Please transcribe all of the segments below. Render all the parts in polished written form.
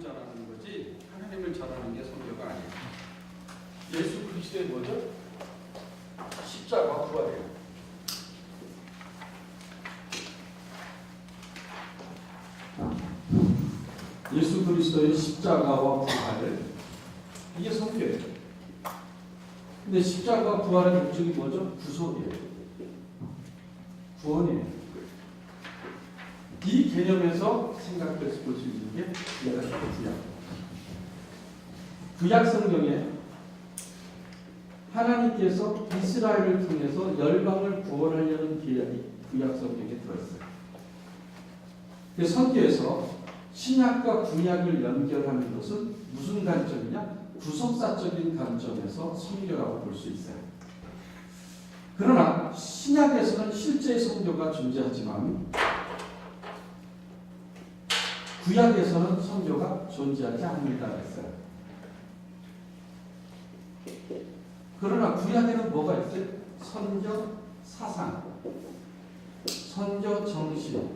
예수를 잘하는 거지 하나님을 잘하는 게 선교가 아니에요. 예수 그리스도의 뭐죠? 십자가 부활이에요. 예수 그리스도의 십자가와 부활, 이게 선교예요. 근데 십자가와 부활의 목적이 뭐죠? 구속이에요. 구원이에요. 이 개념에서 생각해서 볼 수 있는 게 구약. 구약 성경에 하나님께서 이스라엘을 통해서 열방을 구원하려는 계획이 구약 성경에 들어있어요. 그 선교에서 신약과 구약을 연결하는 것은 무슨 관점이냐? 구속사적인 관점에서 선교라고 볼 수 있어요. 그러나 신약에서는 실제 선교가 존재하지만 구약에서는 선교가 존재하지 않는다 했어요. 그러나 구약에는 뭐가 있어요? 선교 사상, 선교 정신,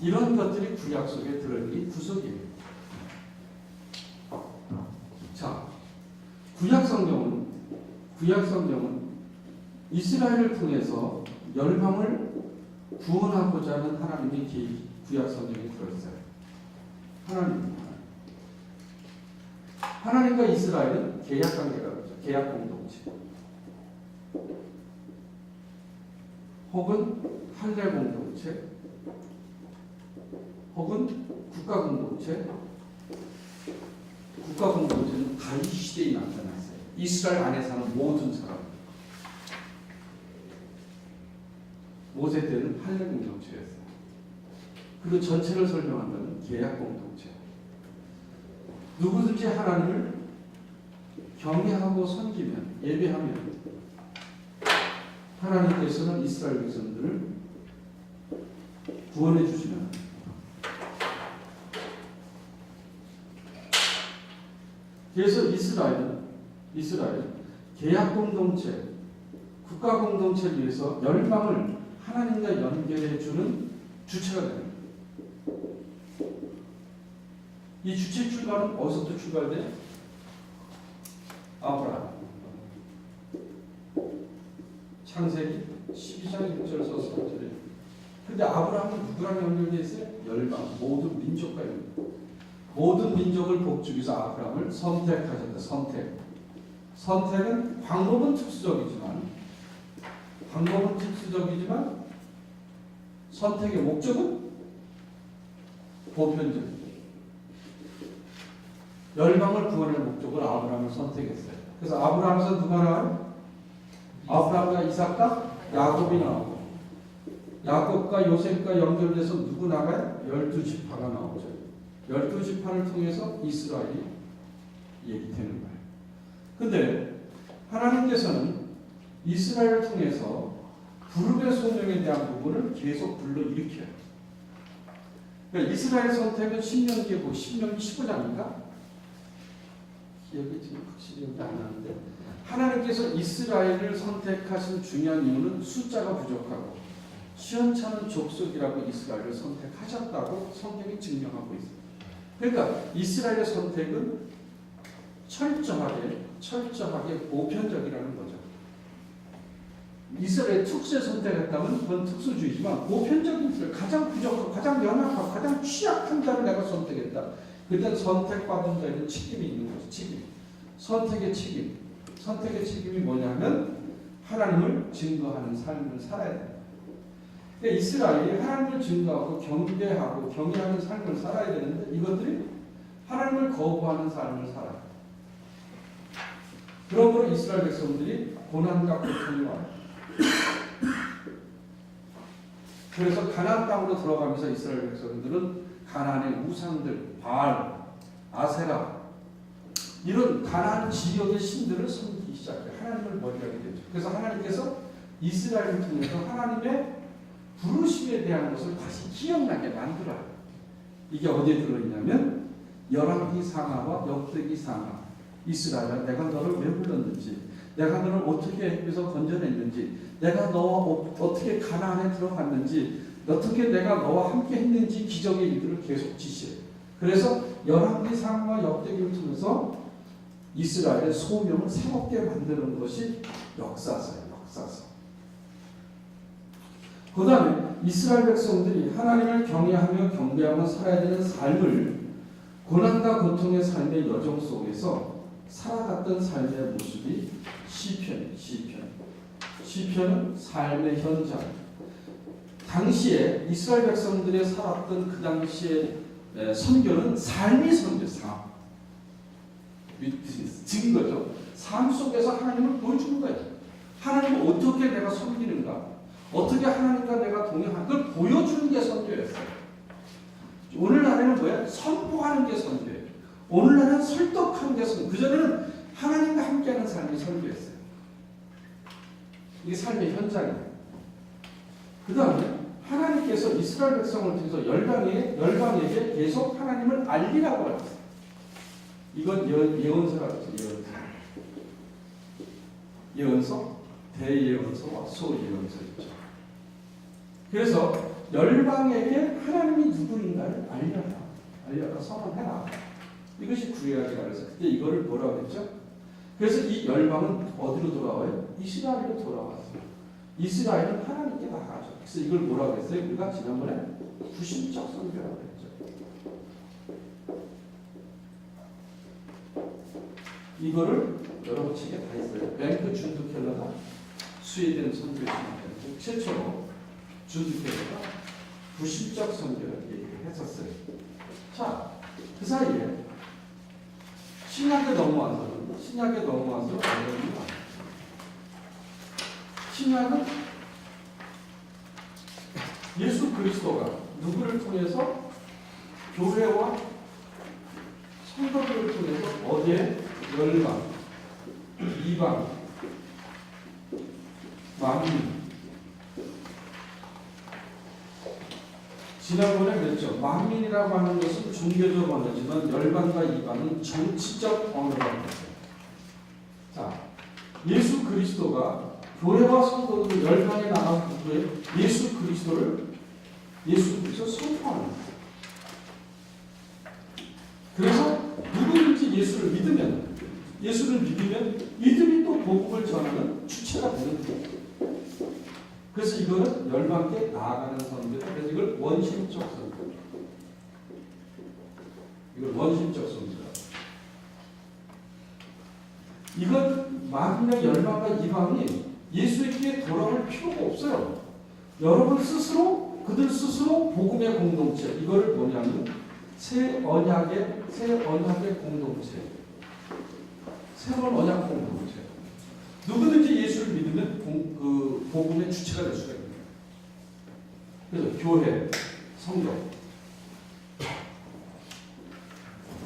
이런 것들이 구약 속에 들어있는 구속이에요. 자, 구약 성경은 이스라엘을 통해서 열방을 구원하고자 하는 하나님의 계획이 구약 성경에 들어있어요. 하나님과 이스라엘은 계약 관계가 있죠. 계약 공동체. 혹은 할례 공동체. 혹은 국가 공동체. 국가 공동체는 다윗 시대에 나타났어요. 이스라엘 안에 사는 모든 사람. 모세 때는 할례 공동체였어요. 그리고 전체를 설명한다면 계약 공동체. 누구든지 하나님을 경외하고 섬기면, 예배하면 하나님께서는 이스라엘 백성들을 구원해 주시면, 그래서 이스라엘은 계약 공동체, 국가 공동체를 위해서 열방을 하나님과 연결해 주는 주체가 됩니다. 이 주체 출발은 어디서부터 출발돼요? 아브라함. 창세기 12장 6절에서 3절에. 근데 아브라함은 누구랑 연결되어 있어요? 열방, 모든 민족과 연결. 모든 민족을 복주기 위해서 아브라함을 선택하셨다. 선택은 방법은 특수적이지만 선택의 목적은 보편적이에요. 열방을 구원할 목적으로 아브라함을 선택했어요. 그래서 아브라함에서 누가 나와요? 아브라함과 이삭과 야곱이 나오고, 야곱과 요셉과 연결돼서 누구 나가요? 12지파가 나오죠. 12지파를 통해서 이스라엘이 얘기되는 거예요. 근데 하나님께서는 이스라엘을 통해서 부름의 소명에 대한 부분을 계속 불러일으켜요. 그러니까 이스라엘 선택은 신명기에 15장인가? 기억이 지금 확실히 안 나는데, 하나님께서 이스라엘을 선택하신 중요한 이유는 숫자가 부족하고 시원찮은 족속이라고 이스라엘을 선택하셨다고 성경이 증명하고 있어요. 그러니까 이스라엘의 선택은 철저하게 보편적이라는 거죠. 이스라엘 특수에 선택했다면 그건 특수주의지만 보편적인 가장 부족하고 가장 연약하고 가장 취약한 자를 내가 선택했다. 그때는 선택받은 자에는 책임이 있는 거죠. 선택의 책임이 뭐냐면 하나님을 증거하는 삶을 살아야 된다. 그러니까 이스라엘이 하나님을 증거하고 경배하고 경외하는 삶을 살아야 되는데 이것들이 하나님을 거부하는 삶을 살아요. 그러므로 이스라엘 백성들이 고난과 고통이 와요. 그래서 가나안 땅으로 들어가면서 이스라엘 백성들은 가나안의 우상들, 바알, 아세라, 이런 가나안 지역의 신들을 섬기기 시작해요. 하나님을 멀리하게 되죠. 그래서 하나님께서 이스라엘을 통해서 하나님의 부르심에 대한 것을 다시 기억나게 만들어요. 이게 어디에 들어있냐면 열왕기 상하와 역대기 상하. 이스라엘아, 내가 너를 왜 불렀는지, 내가 너를 어떻게 해서 건져냈는지, 내가 너와 어떻게 가나안에 들어갔는지, 어떻게 내가 너와 함께 했는지 기적의 일들을 계속 지시해. 그래서 열왕기상과 역대기를 통해서 이스라엘의 소명을 새롭게 만드는 것이 역사서예요. 역사서. 그 다음에 이스라엘 백성들이 하나님을 경외하며 경배하며 살아야 되는 삶을 고난과 고통의 삶의 여정 속에서 살아갔던 삶의 모습이 시편은 삶의 현장. 당시에 이스라엘 백성들이 살았던 그 당시의 선교는 삶의 선교, 삶. 증거죠. 삶 속에서 하나님을 보여주는 거예요. 하나님을 어떻게 내가 섬기는가, 어떻게 하나님과 내가 동행하는 걸 보여주는 게 선교였어요. 오늘날에는 뭐야? 선포하는 게 선교예요. 오늘날은 설득하는 게 선교. 그전에는 하나님과 함께하는 삶이 선교였어요. 이게 삶의 현장이에요. 그 다음에 하나님께서 이스라엘 백성을 통해서 열방에게 계속 하나님을 알리라고 하셨어요. 이건 예언서가 있죠. 예언서, 대예언서와 소예언서 있죠. 그래서 열방에게 하나님이 누구인가를 알려라, 선언해라. 이것이 구약이라 그래서 그때 이거를 뭐라고 했죠? 그래서 이 열방은 어디로 돌아와요? 이스라엘로 돌아왔어요. 이스라엘은 하나님께 나가죠. 그래서 이걸 뭐라고 했어요? 우리가 지난번에 구심적 선교라고 했죠. 이거를 여러분 책에 다 있어요. 뱅크 준드켈러가 스웨덴 선교했습니다. 최초로 준드켈러가 구심적 선교를 얘기를 했었어요. 자, 그 사이에 신약에 넘어와서 신약은 예수 그리스도가 누구를 통해서 교회와 성도들을 통해서 어디에 열방, 이방, 만민. 지난번에 그랬죠. 만민이라고 하는 것은 종교적 언어지만 열방과 이방은 정치적 언어라고 했어요. 자, 예수 그리스도가 교회와 성도들 열방에 나간 후에 예수 그리스도 선포하는 거예요. 그래서 누구든지 예수를 믿으면 이들이 또 복음을 전하는 주체가 되는 거예요. 그래서 이거는 열방께 나아가는 선교다. 그래서 이걸 원심적 선교. 이건 만민의 열방과 이방이 예수에게 돌아올 필요가 없어요. 그들 스스로 복음의 공동체. 이거를 뭐냐면 새 언약의 공동체. 새로운 언약 공동체. 누구든지 예수를 믿으면 그 복음의 주체가 될 수가 있는 거예요. 그래서 교회, 성경.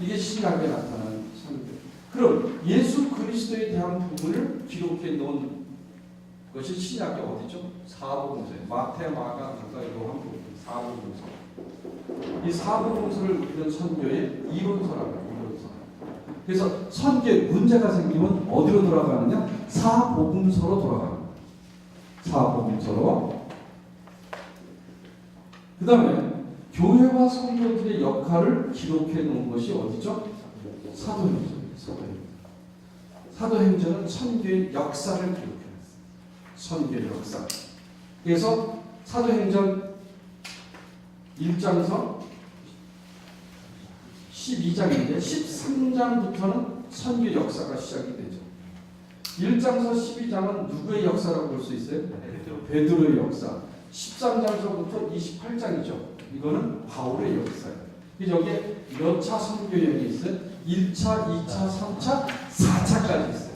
이게 신약에 나타난 선교. 그럼 예수 그리스도에 대한 부분을 기록해 놓은 것이 신약의 어디죠? 사복음서예요. 마태, 마가, 누가, 요한복음 사복음서. 이 사복음서를 우리는 선교의 이론서라고 해요. 그래서 선교에 문제가 생기면 어디로 돌아가느냐? 사복음서로 돌아가는 거예요. 사복음서로. 그 다음에 교회와 성도들의 역할을 기록해 놓은 것이 어디죠? 사도행전입니다. 사도행전은 선교의 역사를 기록해놨어요. 선교의 역사. 그래서 사도행전 1장서 12장인데 13장부터는 선교 역사가 시작이 되죠. 1장서 12장은 누구의 역사라고 볼 수 있어요? 베드로의 역사. 13장서부터 28장이죠. 이거는 바울의 역사예요. 여기에 몇 차 선교 여행이 있어요? 1차, 2차, 3차, 4차까지 있어요.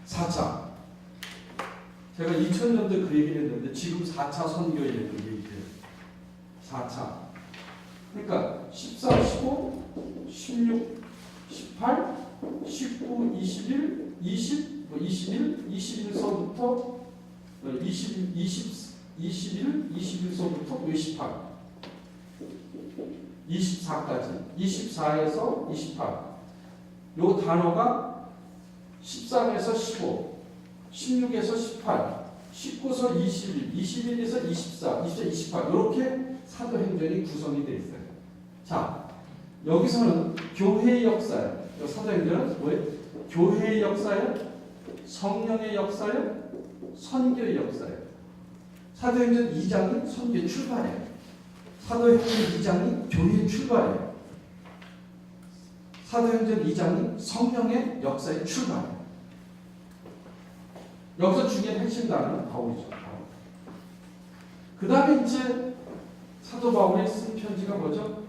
4차. 제가 2000년도에 그 얘기를 했는데 지금 4차 선교 여행을 얘기해요. 4차. 그러니까 14, 15, 16, 18, 19, 21, 20, 21서부터 21, 21서부터 28, 24까지, 24에서 28. 요 단어가 13에서 15, 16에서 18, 19서 21, 21에서 24, 24, 28 이렇게 사도행전이 구성이 되어 있어요. 자, 여기서는 교회의 역사예요. 사도행전은 뭐예요? 교회의 역사예요? 성령의 역사예요? 선교의 역사예요. 사도행전 2장은 선교 출발이에요. 사도행전 2장이 교회 출발이에요. 사도행전 2장이 성령의 역사의 출발이에요. 여기서 중요한 핵심단은 바울이죠. 그 다음에 이제 사도 바울이 쓴 편지가 뭐죠?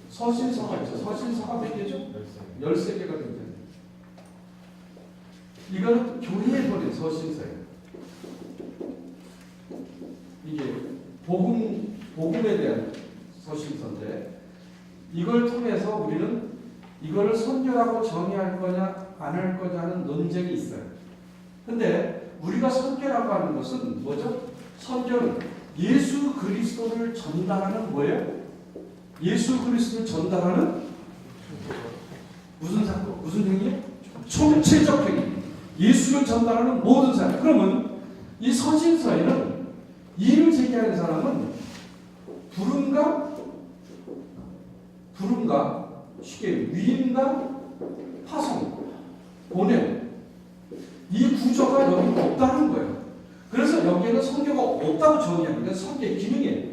서신서가 있죠. 서신서가 몇 개죠? 13개가 됩니다. 이거는 교회에 보낸 서신서예요. 이게 복음에 대한 서신서인데 이걸 통해서 우리는 이거를 선교라고 정의할 거냐 안 할 거냐 하는 논쟁이 있어요. 근데 우리가 선교라고 하는 것은 뭐죠? 선교는 예수 그리스도를 전달하는 뭐예요? 예수 그리스도를 전달하는 무슨 사건? 무슨 행위예요? 총체적 행위. 예수를 전달하는 모든 사람. 그러면 이 서신서에는 이를 제기하는 사람은 부름과 쉽게 위임과 파송, 보냄 이 구조가 여기 없다는 거예요. 그래서 여기에는 선교가 없다고 정의합니다. 선교의 기능이에요.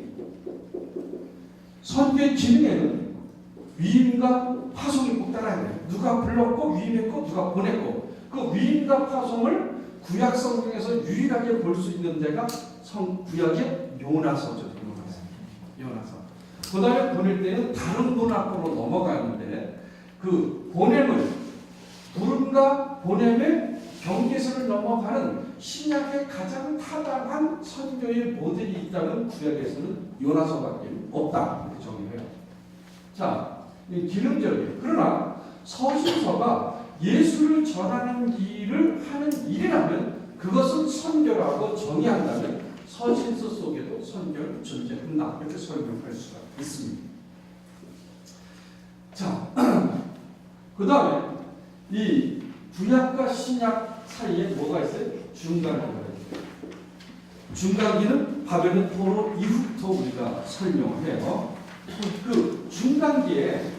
선교의 기능에는 위임과 파송이 꼭 따라야 돼요. 누가 불렀고 위임했고 누가 보냈고 그 위임과 파송을 구약 성경에서 유일하게 볼 수 있는 데가 구약의 요나서죠. 요나서. 그 다음에 보낼 때는 다른 문학으로 넘어가는데 그 보냄을 부름과 보냄의 경계선을 넘어가는 신약의 가장 타당한 선교의 모델이 있다는 구약에서는 요나서밖에 없다 이렇게 정의해요. 자, 기능적이에요. 그러나 서신서가 예수를 전하는 일을 하는 일이라면 그것은 선교라고 정의한다면 서신서 속에도 선교는 존재한다 이렇게 설명할 수가 있습니다. 자, 그 다음에 이 구약과 신약 사이에 뭐가 있어요? 중간기가 있어요. 중간기는 바벨론 포로 이후부터 우리가 설명해요. 그 중간기에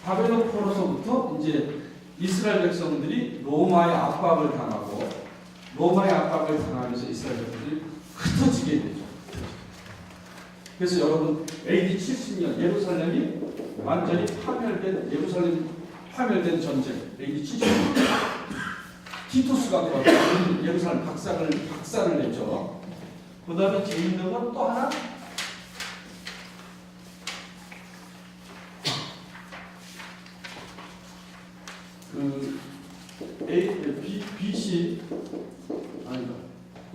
바벨론 포로서부터 이제 이스라엘 백성들이 로마의 압박을 당하고 로마의 압박을 당하면서 이스라엘 백성들이 흩어지게 되죠. 그래서 여러분 AD 70년 예루살렘이 완전히 파멸된 파멸된 전쟁 AD 70년 티투스가 들어가서 예루살렘 박살을 냈죠. 그 다음에 재밌는 건 또 하나 그 BC 아니다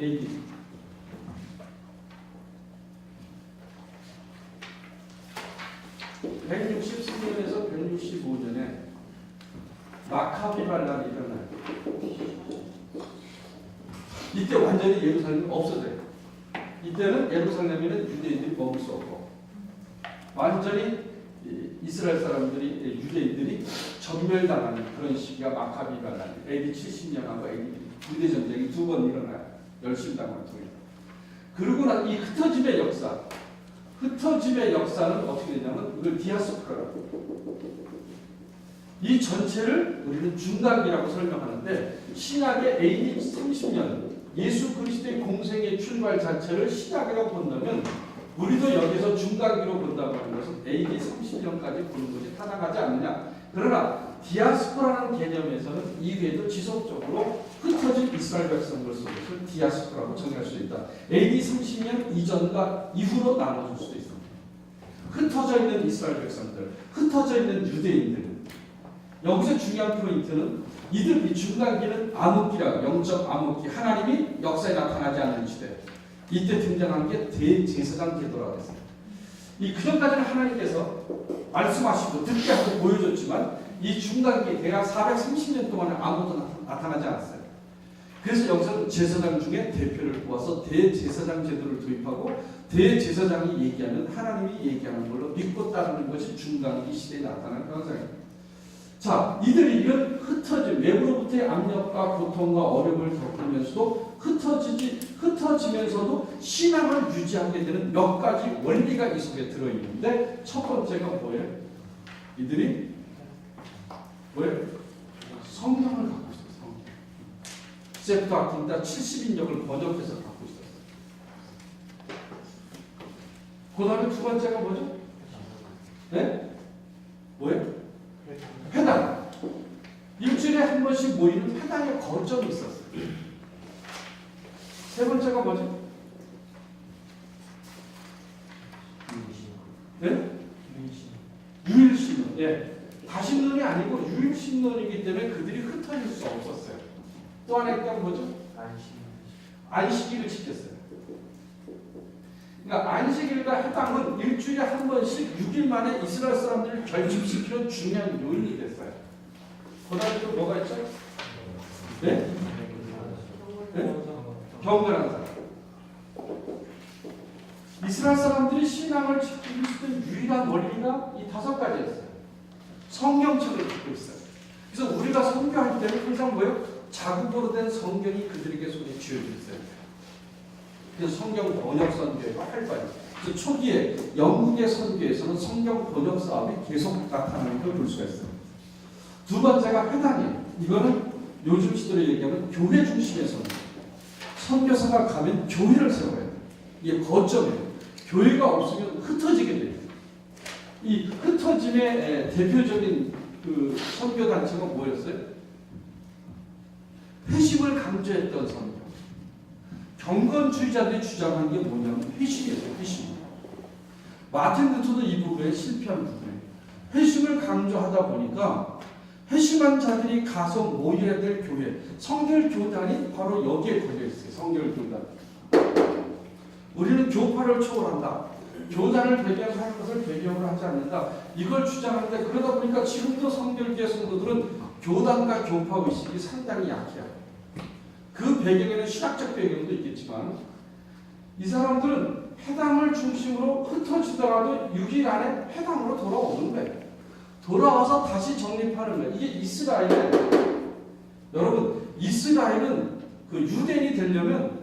AD 163년에서 165년에 마카비 반란이 일어나요. 이때 완전히 예루살렘이 없어져요. 이때는 예루살렘에는 유대인들이 머물 수 없고 완전히 이스라엘 사람들이 유대인들이 전멸당하는 그런 시기가 마카비 반란 AD 70년하고 AD 유대 전쟁이 두 번 일어나요. 열심당을 통해. 그러고 난 이 흩어짐의 역사는 어떻게 되냐면 이걸 디아스포라고. 이 전체를 우리는 중간기라고 설명하는데 신약의 AD 30년 예수 그리스도의 공생의 출발 자체를 신약이라고 본다면 우리도 여기서 중간기로 본다고 하는 것은 AD 30년까지 보는 것이 타당하지 않느냐. 그러나 디아스포라는 개념에서는 이외에도 지속적으로 흩어진 이스라엘 백성들 속에서 디아스포라고 정의할 수 있다. AD 30년 이전과 이후로 나눠줄 수도 있습니다. 흩어져 있는 이스라엘 백성들, 흩어져 있는 유대인들. 여기서 중요한 포인트는 이들 중간기는 암흑기라 영적 암흑기 하나님이 역사에 나타나지 않는 시대. 이때 등장한 게 대제사장 제도라고 했어요. 이 그전까지는 하나님께서 말씀하시고 듣게 하고 보여줬지만 이 중간기 대략 430년 동안에 아무도 나타나지 않았어요. 그래서 여기서 제사장 중에 대표를 뽑아서 대제사장 제도를 도입하고 대제사장이 얘기하면 하나님이 얘기하는 걸로 믿고 따르는 것이 중간기 시대에 나타나는 현상입니다. 자, 이들이 이런 흩어진 외부로부터의 압력과 고통과 어려움을 겪으면서도 흩어지면서도 신앙을 유지하게 되는 몇 가지 원리가 이 속에 들어있는데 첫 번째가 뭐예요? 이들이 뭐예요? 성경을 갖고 있어요. 성경. 세프트아킨다 70인역을 번역해서 갖고 있었어요. 그 다음에 두 번째가 뭐죠? 네? 뭐예요? 회당. 일주일에 한 번씩 모이는 회당의 거점이 있었어요. 세 번째가 뭐죠? 네? 유일신론. 예. 다신론이 아니고 유일신론이기 때문에 그들이 흩어질 수 없었어요. 또 하나 있다면 뭐죠? 안식일을 지켰어요. 그러니까 안식일과 해당은 일주일에 한 번씩 6일 만에 이스라엘 사람들을 결집시키는 중요한 요인이 됐어요. 그 다음에 또 뭐가 있죠? 네? 네? 경건한 사람. 이스라엘 사람들이 신앙을 지키고 있었던 유일한 원리가 이 5가지였어요. 성경책을 갖고 있어요. 그래서 우리가 선교할 때는 항상 뭐예요? 자국어로 된 성경이 그들에게 손에 쥐어져 있어요. 그래서 성경 번역 선교가 활발해요. 그래서 초기에 영국의 선교에서는 성경 번역 사업이 계속 나타나는 걸 볼 수가 있어요. 두 번째가 회당이에요. 이거는 요즘 시대로 얘기하면 교회 중심의 선교. 선교사가 가면 교회를 세워야 돼요. 이게 거점이에요. 교회가 없으면 흩어지게 돼요. 이 흩어짐의 대표적인 그 선교 단체가 뭐였어요? 회심을 강조했던 선교. 경건주의자들이 주장한 게 뭐냐면 회심이었어요. 회심. 마틴 루터도 이 부분에 실패한 부분이에요. 회심을 강조하다 보니까 회심한 자들이 가서 모여야 될 교회, 성결교단이 바로 여기에 걸려있어요. 성결교단. 우리는 교파를 초월한다. 교단을 배경하는 것을 배경으로 하지 않는다. 이걸 주장하는데 그러다 보니까 지금도 성결교회 성도들은 교단과 교파의식이 상당히 약해요. 그 배경에는 신학적 배경도 있겠지만 이 사람들은 회당을 중심으로 흩어지더라도 6일 안에 회당으로 돌아오는 거예요. 돌아와서 다시 정립하는 거예요. 이게 이스라엘에 여러분 이스라엘은 그 유대인이 되려면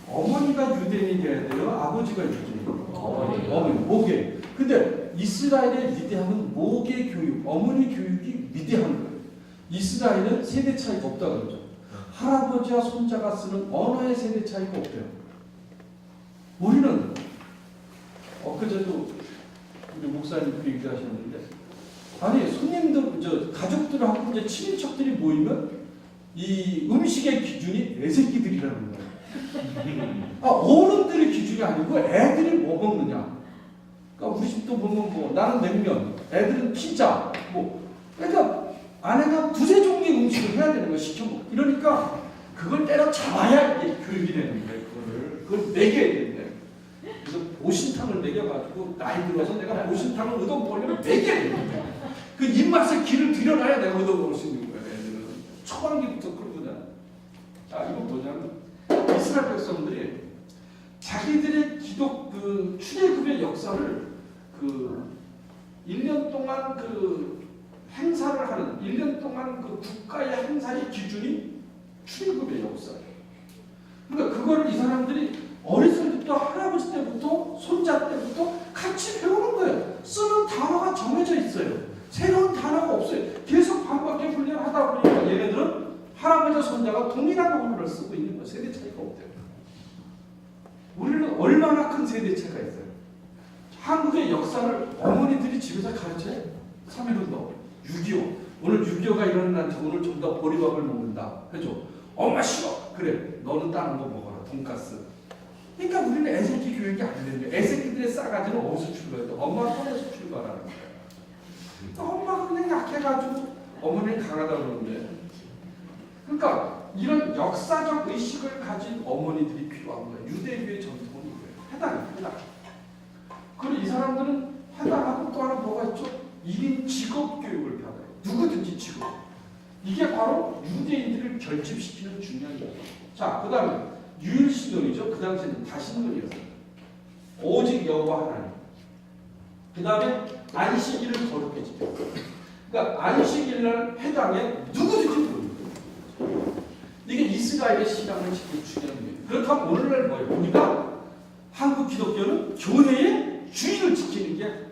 어머니가 유대인이 돼야 돼요? 아버지가 유대인이에요? 어머니, 모계. 근데 이스라엘의 위대함은 모계 교육, 어머니 교육이 위대한 거예요. 이스라엘은 세대 차이가 없다 그러죠. 할아버지와 손자가 쓰는 언어의 세대 차이가 없대요. 우리는 엊그제도 우리 목사님 그 얘기 하셨는데 아니 손님들, 가족들하고 이제 친인척들이 모이면 이 음식의 기준이 애새끼들이라는 거예요. 어른들의 기준이 아니고 애들이 뭐 먹느냐. 그러니까 우리 집도 보면 뭐 나는 냉면, 애들은 피자, 그러니까 아내가 두세 종류의 음식을 해야 되는 거야. 시켜먹고. 이러니까 그걸 때려 잡아야 이게 교육이 되는 거예요. 그걸 먹여야 되는데. 그래서 보신탕을 먹여가지고 나이 들어서 내가 보신탕을 얻어먹으려면 먹여야 되는 거야. 그 입맛에 기를 들여놔야 내가 얻어먹을 수 있는 거예요. 애들은 초반기부터 그러거든. 자, 이건 뭐냐면 이스라엘 백성들이 자기들의 기독 그 출애굽의 역사를 그 1년 동안 그 행사를 하는 1년 동안 그 국가의 행사의 기준이 출애굽의 역사예요. 그러니까 그거를 이 사람들이 어렸을 때부터 할아버지 때부터 손자 때부터 같이 배우는 거예요. 쓰는 단어가 정해져 있어요. 새로운 단어가 없어요. 계속 반복해 훈련하다 보니까 얘네들은 할아버지와 손자가 동일한 언어를 쓰고 있는 거예요. 세대 차이가 없대요. 우리는 얼마나 큰 세대 차이가 있어요. 한국의 역사를 어머니들이 집에서 가르쳐요. 3.1운동, 6.25. 오늘 6.25가 일어나는 날짜 오늘 좀 더 보리밥을 먹는다. 해줘. 엄마 싫어. 그래. 너는 다른 거 먹어라. 돈가스. 그러니까 우리는 애새끼 교육이 안 되는 거예요. 애새끼들의 싸가지는 어디서 출발해요? 엄마 손에서 출발하는 거예요. 엄마가 그냥 약해가지고 어머니는 강하다고 그러는데. 그러니까 이런 역사적 의식을 가진 어머니들이 필요한 거예요. 유대교의 전통은 이거예요. 해당. 그리고 이 사람들은 해당하고 또 하나 뭐가 있죠? 1인 직업 교육을 받아요. 누구든지 직업. 이게 바로 유대인들을 결집시키는 중요한 거예요. 자, 그 다음에 유일신론이죠. 그 당시에는 다신론이었어요. 오직 여호와 하나님. 그 다음에 안식일을 거룩히 지켜요. 그러니까 안식일날 회당에 누구든지 모이는 거예요. 이게 이스라엘의 신앙을 지키는 중요한 거예요. 그렇다면 오늘날 뭐예요? 우리가 한국 기독교는 교회의 주의를 지키는 게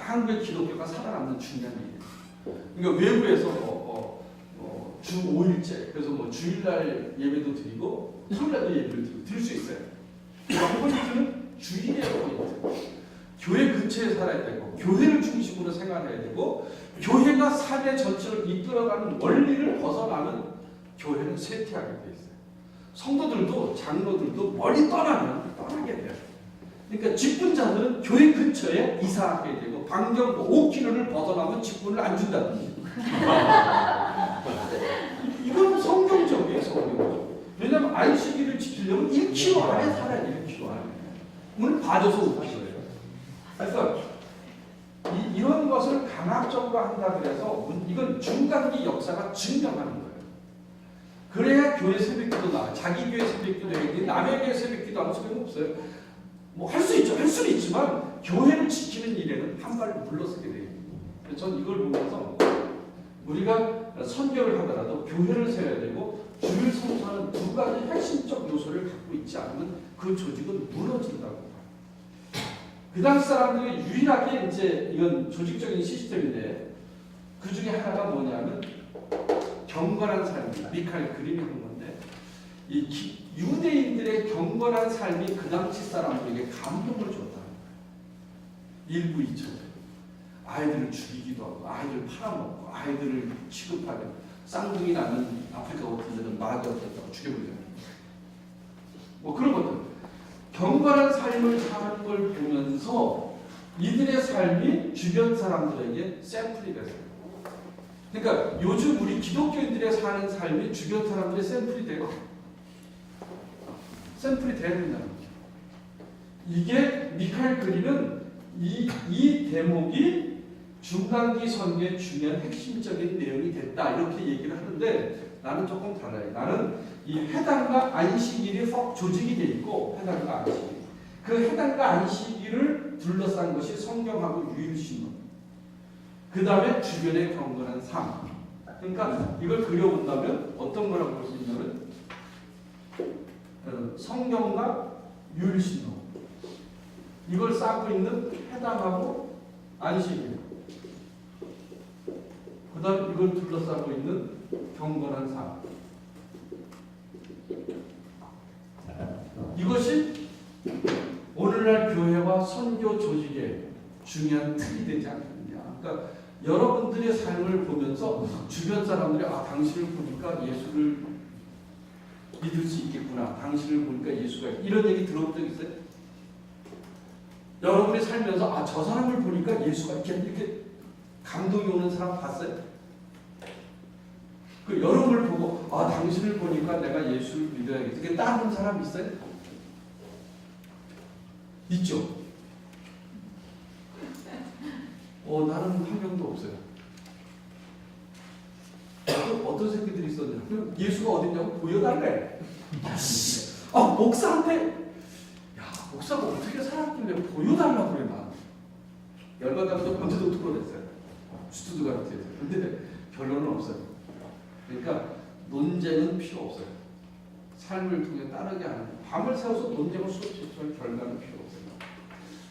한국의 기독교가 살아남는 중요한 일이에요. 그러니까 외부에서 주 5일째, 그래서 뭐 주일날 예배도 드리고 토요일날도 예배를 드릴 수 있어요. 포인트는 주일의 포인트. 교회 근처에 살아야 되고 교회를 중심으로 생활해야 되고 교회가 삶의 전체를 이끌어가는 원리를 벗어나는 교회는 쇠퇴하게 돼 있어요. 성도들도 장로들도 멀리 떠나게 돼요. 그러니까 직분자들은 교회 근처에 이사하게 되고 반경 5km를 벗어나면 직분을 안 준다든지. 이건 성경적이에요, 성경적. 왜냐하면 안식일을 지키려면 1km 안에 살아야 돼요, 1km 안에. 오늘 봐줘서 못하는 거예요. 그래서 이런 것을 강압적으로 한다 그래서 이건 중간기 역사가 증명하는 거예요. 그래야 교회 새벽기도 나와요. 자기 교회 새벽기도 해야지 남의 교회 새벽기도 아무 소용 없어요. 뭐 할 수 있죠. 할 수는 있지만 교회를 지키는 일에는 한 발을 물러서게 돼요. 저는 이걸 보면서 우리가 선교를 하더라도 교회를 세워야 되고 주일 성사는 두 가지 핵심적 요소를 갖고 있지 않으면 그 조직은 무너진다고. 그 당시 사람들이 유일하게 이제 이건 조직적인 시스템인데 그 중에 하나가 뭐냐면 경건한 삶입니다. 미카엘 그림이 한 건데 이 유대인들의 경건한 삶이 그 당시 사람들에게 감동을 줬다는 거예요. 일부 이처럼 아이들을 죽이기도 하고 아이들을 팔아먹고 아이들을 취급하고 쌍둥이 나면 아프리카 같은 데는 마귀 없었다고 죽여버리잖아요. 뭐 그런 것들. 경건한 삶을 사는 걸 보면서 이들의 삶이 주변 사람들에게 샘플이 됐어요. 그러니까 요즘 우리 기독교인들의 사는 삶이 주변 사람들의 샘플이 돼요. 샘플이 돼야 된다는 거죠. 이게 미카엘 그리는 이 대목이 중간기 선교의 중요한 핵심적인 내용이 됐다 이렇게 얘기를 하는데 나는 조금 달라요. 나는 이 회당과 안식일이 조직이 돼 있고 회당과 안식일 그 회당과 안식일을 둘러싼 것이 성경하고 유일신론 그 다음에 주변의 경건한 삶 그러니까 이걸 그려본다면 어떤 거라고 볼 수 있냐면 성경과 유일신론 이걸 쌓고 있는 회당하고 안식일 그 다음 이걸 둘러싸고 있는 경건한 삶 이것이 오늘날 교회와 선교 조직의 중요한 틀이 되지 않겠느냐. 그러니까 여러분들의 삶을 보면서 주변 사람들이 당신을 보니까 예수를 믿을 수 있겠구나. 당신을 보니까 예수가 이런 얘기 들어본 적 있어요? 여러분이 살면서 저 사람을 보니까 예수가 이렇게 감동이 오는 사람 봤어요? 그 여러분을 보고 당신을 보니까 내가 예수를 믿어야겠다. 이게 따르는 사람 있어요? 있죠? 나는 한 명도 없어요. 어떤 새끼들이 있었냐? 예수가 어딨냐고 보여달래. 목사한테 목사가 어떻게 살았길래 보여달라고 그래 나. 열받아서 번제도 토론했어요. 스튜드가르트에서. 근데 결론은 없어요. 그러니까 논쟁은 필요 없어요. 삶을 통해 따르게 하는 밤을 새워서 논쟁을 수업시키면 결과는 필요 없어요.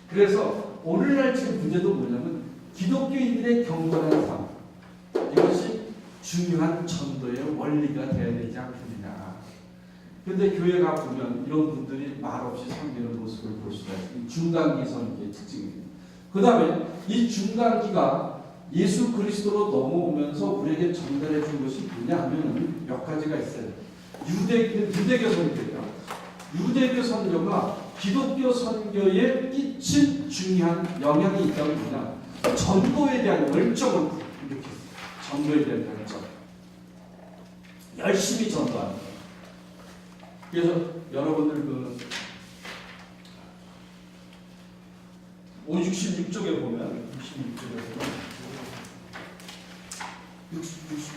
그래서 오늘날 지금 문제도 뭐냐면 기독교인들의 경건한 삶 이것이 중요한 전도의 원리가 되어야 되지 않겠느냐. 그런데 교회가 보면 이런 분들이 말없이 섬기는 모습을 볼 수가 있습니다. 중간기 선교의 특징입니다. 그 다음에 이 중간기가 예수 그리스도로 넘어오면서 우리에게 전달해 준 것이 뭐냐 하면 몇 가지가 있어요. 유대교 선교예요. 유대교 선교가 기독교 선교에 끼친 중요한 영향이 있다고 보냐. 전도에 대한 열정을 일으켰어요. 전도에 대한 열정. 열심히 전도하는 거예요. 그래서 여러분들 66쪽에 보면 66쪽에 보면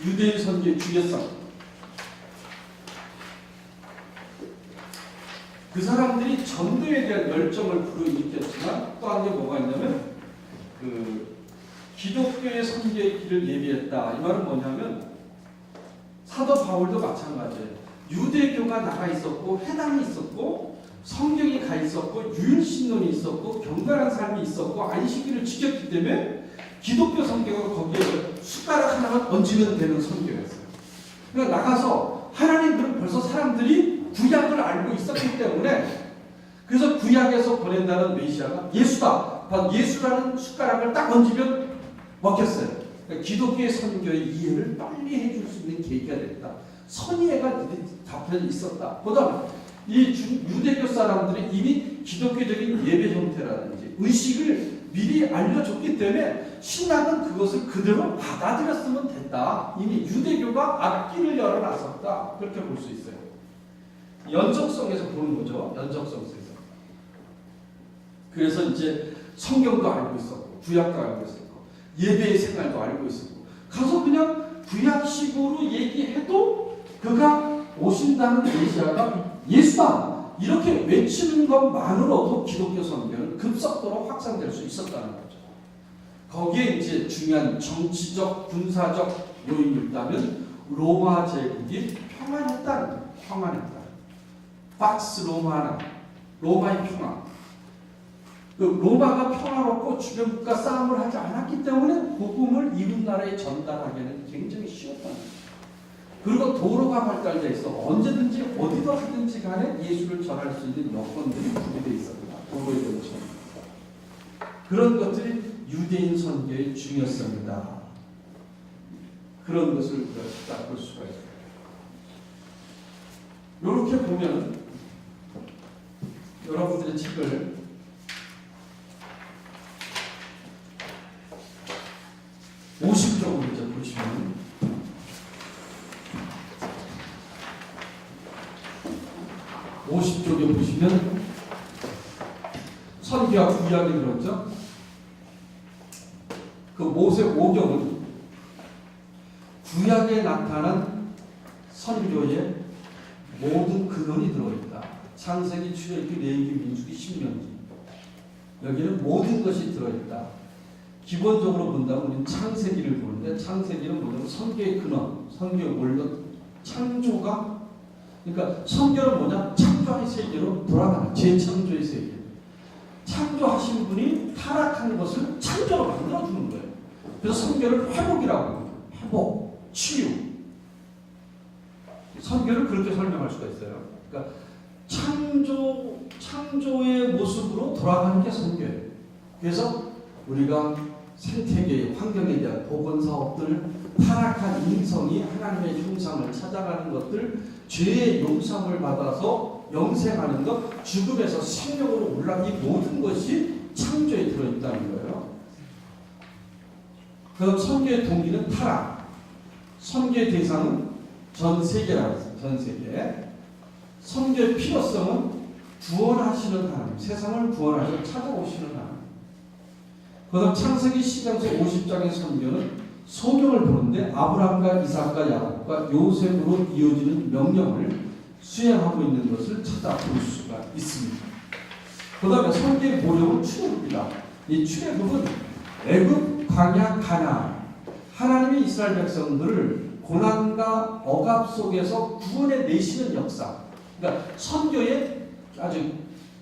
유대인 선교의 중요성. 그 사람들이 전도에 대한 열정을 불어일으켰지만 또 한 게 뭐가 있냐면 기독교의 선교의 길을 예비했다. 이 말은 뭐냐면 사도 바울도 마찬가지예요. 유대교가 나가 있었고 해당이 있었고 성경이 가 있었고 유일신론이 있었고 경건한 삶이 있었고 안식일을 지켰기 때문에 기독교 성경은 거기에 숟가락 하나만 얹으면 되는 성경이었어요. 그러니까 나가서 하나님들은 벌써 사람들이 구약을 알고 있었기 때문에 그래서 구약에서 보낸다는 메시아가 예수다. 예수라는 숟가락을 딱 얹으면 먹혔어요. 그러니까 기독교의 선교의 이해를 빨리 해줄 수 있는 계기가 됐다. 선의가 답변이 있었다. 그다음 이 유대교 사람들이 이미 기독교적인 예배 형태라든지 의식을 미리 알려줬기 때문에 신학은 그것을 그대로 받아들였으면 됐다. 이미 유대교가 앞길을 열어놨었다. 그렇게 볼 수 있어요. 연속성에서 보는 거죠. 연속성에서. 그래서 이제 성경도 알고 있었고 구약도 알고 있었고 예배의 생활도 알고 있었고 가서 그냥 구약식으로 얘기해도 그가 오신다는 메시아가 예수다 이렇게 외치는 것만으로도 기독교 선교는 급속도로 확산될 수 있었다는 거죠. 거기에 이제 중요한 정치적 군사적 요인이 있다면 로마 제국이 평안했다는 거예요. 평안했다. 팍스 로마나 로마의 평안. 그 로마가 평화롭고 주변 국가 싸움을 하지 않았기 때문에 복음을 이웃 나라에 전달하기는 굉장히 쉬웠다는 거예요. 그리고 도로가 발달되어 있어 언제든지 어디도 하든지 간에 예수를 전할 수 있는 여건들이 구비되어 있습니다. 도로의 정치. 그런 것들이 유대인 선교의 중요성이다. 그런 것을 딱 볼 수가 있어요. 이렇게 보면 여러분들의 책을 50쪽으로 이제 보시면 쪽에 보시면 선교와 구약이 들었죠. 그 모세 오경은 구약에 나타난 선교의 모든 근원이 들어있다. 창세기, 출애굽기, 레위기, 민수기, 신명기 여기는 모든 것이 들어있다. 기본적으로 본다면 우리는 창세기를 보는데 창세기는 뭐냐면 선교의 근원, 선교의 원론, 창조가 그러니까 선교는 뭐냐? 창조의 세계로 돌아가는 재창조의 세계. 창조하신 분이 타락한 것을 창조로 만들어주는 거예요. 그래서 선교를 회복이라고 합니다. 회복, 치유. 선교를 그렇게 설명할 수가 있어요. 그러니까 창조의 모습으로 돌아가는 게 선교예요. 그래서 우리가 생태계의 환경에 대한 보건사업들, 타락한 인성이 하나님의 형상을 찾아가는 것들, 죄의 용서를 받아서 영생하는 것, 죽음에서 생명으로 올라간 이 모든 것이 창조에 들어있다는 거예요. 그럼 선교의 동기는 타락, 선교의 대상은 전 세계라고 했어요. 전 세계. 선교의 필요성은 구원하시는 하나님, 세상을 구원하셔서 찾아오시는 하나님. 그다음 창세기 시장서 50장의 선교는 소명을 보는데 아브라함과 이삭과 야곱과 요셉으로 이어지는 명령을 수행하고 있는 것을 찾아볼 수가 있습니다. 그 다음에 선교의 보령은 출애굽이다. 이 출애굽은 애굽, 광야, 가나안 하나님이 이스라엘 백성들을 고난과 억압 속에서 구원해 내시는 역사. 그러니까 선교의 아주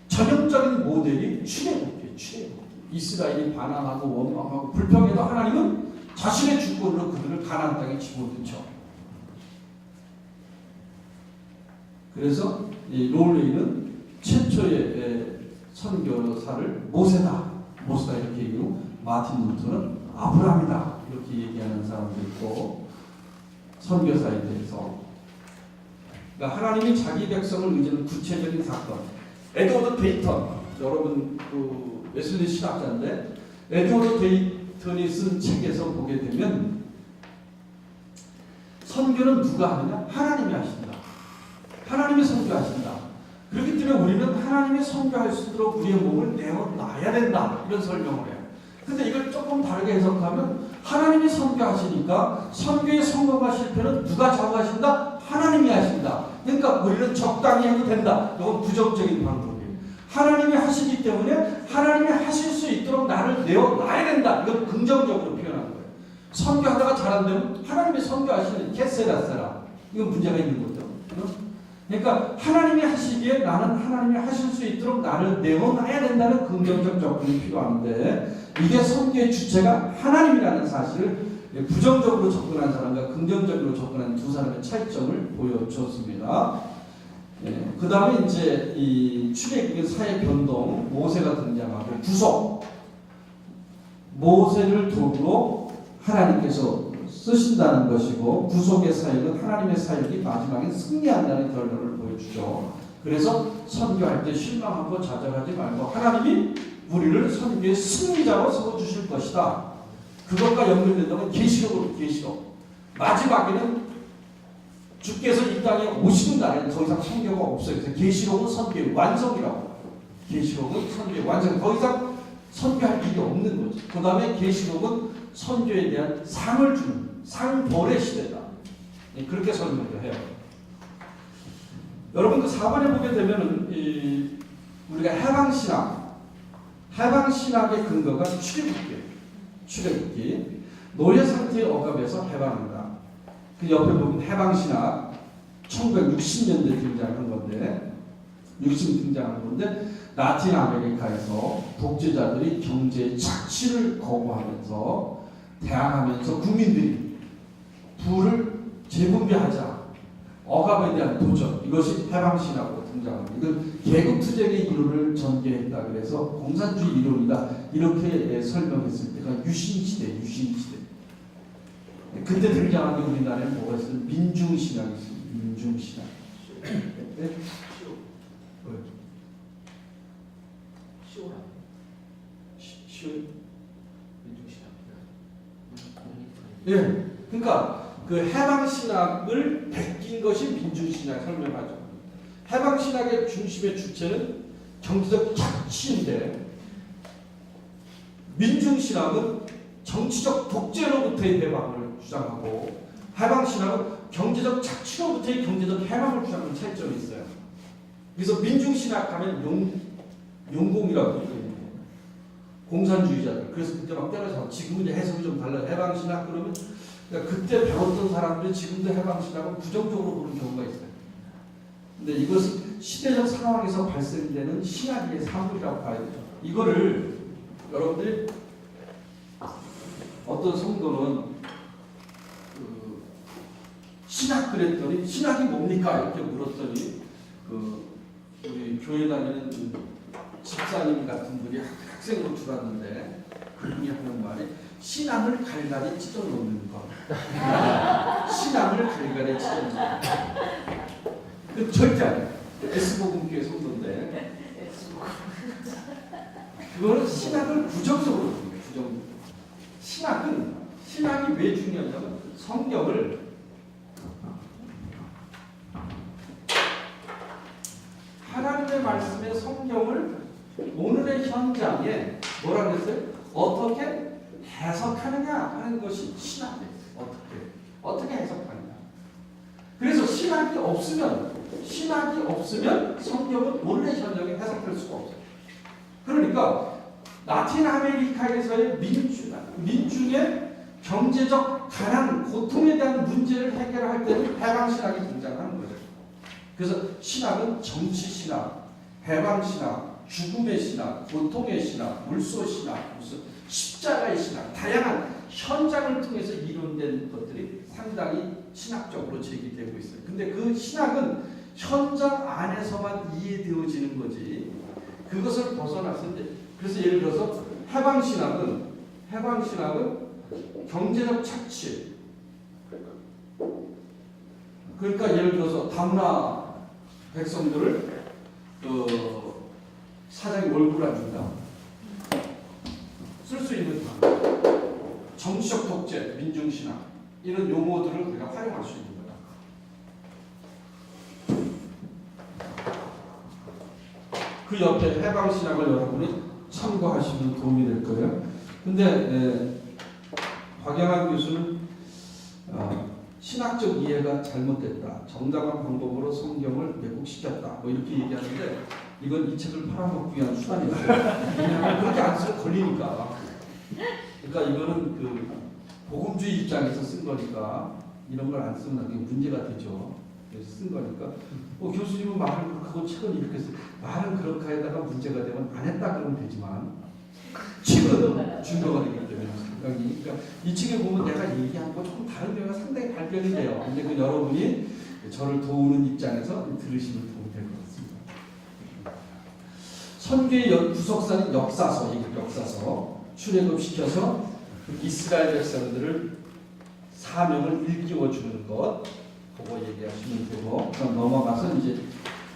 전형적인 모델이 출애굽이에요. 출애굽. 이스라엘이 반항하고 원망하고 불평해도 하나님은 자신의 주권으로 그들을 가나안 땅에 집어넣죠. 그래서 이 롤웨이는 최초의 선교사를 모세다 이렇게 얘기하고 마틴 루터는 아브라함이다 이렇게 얘기하는 사람도 있고 선교사에 대해서 그러니까 하나님이 자기 백성을 의지하는 구체적인 사건. 에드워드 데이턴 여러분 그 웨슬리 신학자인데 에드워드 데이턴이 쓴 책에서 보게 되면 선교는 누가 하느냐? 하나님이 하신다. 하나님이 선교하신다. 그렇기 때문에 우리는 하나님이 선교할 수 있도록 우리의 몸을 내어놔야 된다. 이런 설명을 해요. 근데 이걸 조금 다르게 해석하면 하나님이 선교하시니까 선교의 성공과 실패는 누가 좌우하신다? 하나님이 하신다. 그러니까 우리는 적당히 해도 된다. 이건 부정적인 방법이에요. 하나님이 하시기 때문에 하나님이 하실 수 있도록 나를 내어놔야 된다. 이건 긍정적으로 표현하는 거예요. 선교하다가 잘 안 되면 하나님이 선교하시는 게세라세라. 이건 문제가 있는 거죠. 그러니까 하나님이 하시기에 나는 하나님이 하실 수 있도록 나를 내어놔야 된다는 긍정적 접근이 필요한데 이게 선교의 주체가 하나님이라는 사실을 부정적으로 접근한 사람과 긍정적으로 접근한 두 사람의 차이점을 보여줬습니다. 그 다음에 이제 이 출애굽의 사회 변동, 모세가 등장하고 구속, 모세를 도구로 하나님께서 쓰신다는 것이고 구속의 사역은 하나님의 사역이 마지막에 승리한다는 결론을 보여주죠. 그래서 선교할 때 실망하고 좌절하지 말고 하나님이 우리를 선교의 승리자로 세워주실 것이다. 그것과 연결된다면 계시록으로 계시록. 마지막에는 주께서 이 땅에 오시는 날에는 더 이상 선교가 없어요. 그래서 계시록은 선교의 완성이라고. 계시록은 선교의 완성. 더 이상 선교할 일이 없는 거죠. 그 다음에 계시록은 선교에 대한 상을 주는 상벌의 시대다. 그렇게 설명을 해요. 여러분 그 4번에 보게 되면은 우리가 해방신학의 근거가 출애굽기 노예 상태의 억압에서 해방한다. 그 옆에 보면 해방신학 1960년대 등장한 건데 60 등장한 건데 라틴 아메리카에서 독재자들이 경제 착취를 거부하면서 대항하면서 국민들이 부를 재분배하자 억압에 대한 도전 이것이 해방신학으로 등장합니다. 이건 계급투쟁의 이론을 전개했다. 그래서 공산주의 이론이다. 이렇게 설명했을 때가 유신시대. 그때 등장한 게 우리나라에 뭐가 있어요? 민중신학이 있어요. 민중신학. 네? 예, 그러니까 그 해방신학을 베낀 것이 민중신학 설명하죠. 해방신학의 중심의 주체는 경제적 착취인데 민중신학은 정치적 독재로부터의 해방을 주장하고 해방신학은 경제적 착취로부터의 경제적 해방을 주장하는 차이점이 있어요. 그래서 민중신학 하면 용공이라고 얘기해요. 공산주의자들. 그래서 그때 막 때려잡고 지금은 이제 해석이 좀 달라요. 해방신학 그러면 그러니까 그때 배웠던 사람들이 지금도 해방신학을 부정적으로 보는 경우가 있어요. 근데 이것은 시대적 상황에서 발생되는 신학의 사물이라고 봐야 되죠. 이거를 여러분들이 어떤 성도는 신학 그랬더니 신학이 뭡니까? 이렇게 물었더니 우리 교회 다니는 집사님 같은 분이 학생으로 들어왔는데 그분이 하는 말이 신앙을 갈갈이 찢어놓는 것. 신앙을 갈갈이 찢어놓는 것. 그 절대 아니에요. S복음교회 성도인데 그거는 신앙을 부정적으로 봅니다. 부정적으로. 신학이 왜 중요하냐면 성경을 하나님의 말씀의 성경을 오늘의 현장에 뭐라 그랬어요? 어떻게 해석하느냐 하는 것이 신학이에요. 어떻게 해석하느냐. 그래서 신학이 없으면 성경은 오늘의 현장에 해석할 수가 없어요. 그러니까 라틴 아메리카에서의 민중의 경제적 가난, 고통에 대한 문제를 해결할 때는 해방신학이 등장하는 거죠. 그래서 신학은 정치신학, 해방신학, 죽음의 신학, 고통의 신학, 물소신학, 무슨 십자가의 신학, 다양한 현장을 통해서 이룬된 것들이 상당히 신학적으로 제기되고 있어요. 근데 그 신학은 현장 안에서만 이해되어지는 거지 그것을 벗어났을 때 그래서 예를 들어서 해방신학은 경제적 착취 그러니까 예를 들어서 다문화 백성들을 사장이 월급을 안 준다. 쓸 수 있는 단어. 정치적 독재, 민중신학 이런 용어들을 우리가 활용할 수 있는 거다. 그 옆에 해방신학을 여러분이 참고하시면 도움이 될 거예요. 근데 박영환 교수는 신학적 이해가 잘못됐다. 정당한 방법으로 성경을 왜곡시켰다. 뭐 이렇게 얘기하는데 이건 이 책을 팔아먹기 위한 수단이다. 왜냐하면 그렇게 안 쓰면 걸리니까. 그러니까 이거는 그 복음주의 입장에서 쓴 거니까 이런 걸 안 쓰면 나중에 문제가 되죠. 그래서 쓴 거니까 교수님은 말을 그렇게 하고 책은 이렇게 써. 말은 그렇게 하다가 문제가 되면 안 했다 그러면 되지만 책은 증거가 되기 때문에 생각이. 그러니까 이 책에 보면 내가 얘기한 거 조금 다른 데가 상당히 발견이 돼요. 근데 그 여러분이 저를 도우는 입장에서 들으시면 도움이 될 것 같습니다. 선교의 구속사는 역사서, 역사서 출애굽시켜서 이스라엘 백성들을 사명을 일깨워주는 것 그거 얘기하시면 되고, 그럼 넘어가서 이제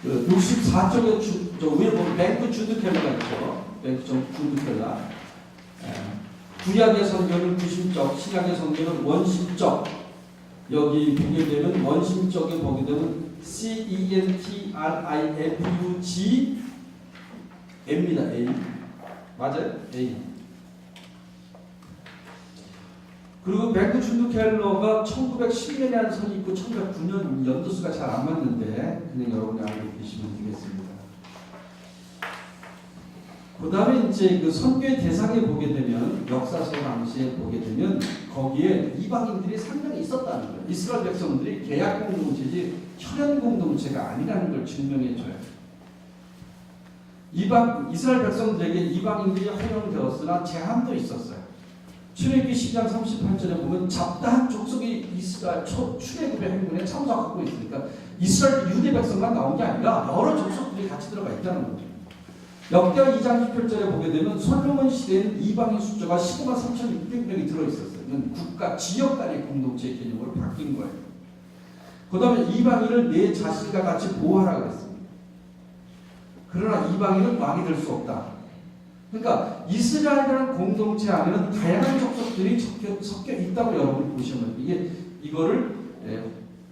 64쪽에 저 위에 보면 뱅크 주드켈러가 있죠. 뱅크 주드켈러. 구약의 성경은 구심적, 신약의 성경은 원심적. 여기 보게 되면 원심적에 보게 되면 CENTRIFUG A입니다. A. 맞아요? A. 그리고 뱅크 주드켈러가 1910년에 한 선이 있고 1909년 연도수가 잘 안 맞는데 그냥 여러분이 알고 계시면 되겠습니다. 그 다음에 이제 그 선교의 대상에 보게 되면 역사서 당시에 보게 되면 거기에 이방인들이 상당히 있었다는 거예요. 이스라엘 백성들이 계약 공동체지 혈연 공동체가 아니라는 걸 증명해줘요. 이스라엘 백성들에게 이방인들이 허용되었으나 제한도 있었어요. 출애굽기 10장 38절에 보면 잡다한 족속이 이스라엘 출애굽의 행군에 참석하고 있으니까 이스라엘 유대 백성만 나온 게 아니라 여러 족속들이 같이 들어가 있다는 거죠. 역대하 2장 18절에 보게 되면 솔로몬 시대에는 이방인 숫자가 15만 3,600명이 들어있었어요. 이건 국가, 지역 간의 공동체 개념으로 바뀐 거예요. 그 다음에 이방인을 내 자신과 같이 보호하라 그랬습니다. 그러나 이방인은 왕이 될 수 없다. 그러니까 이스라엘이라는 공동체 안에는 다양한 족속들이 섞여 있다고 여러분이 보시면 이거를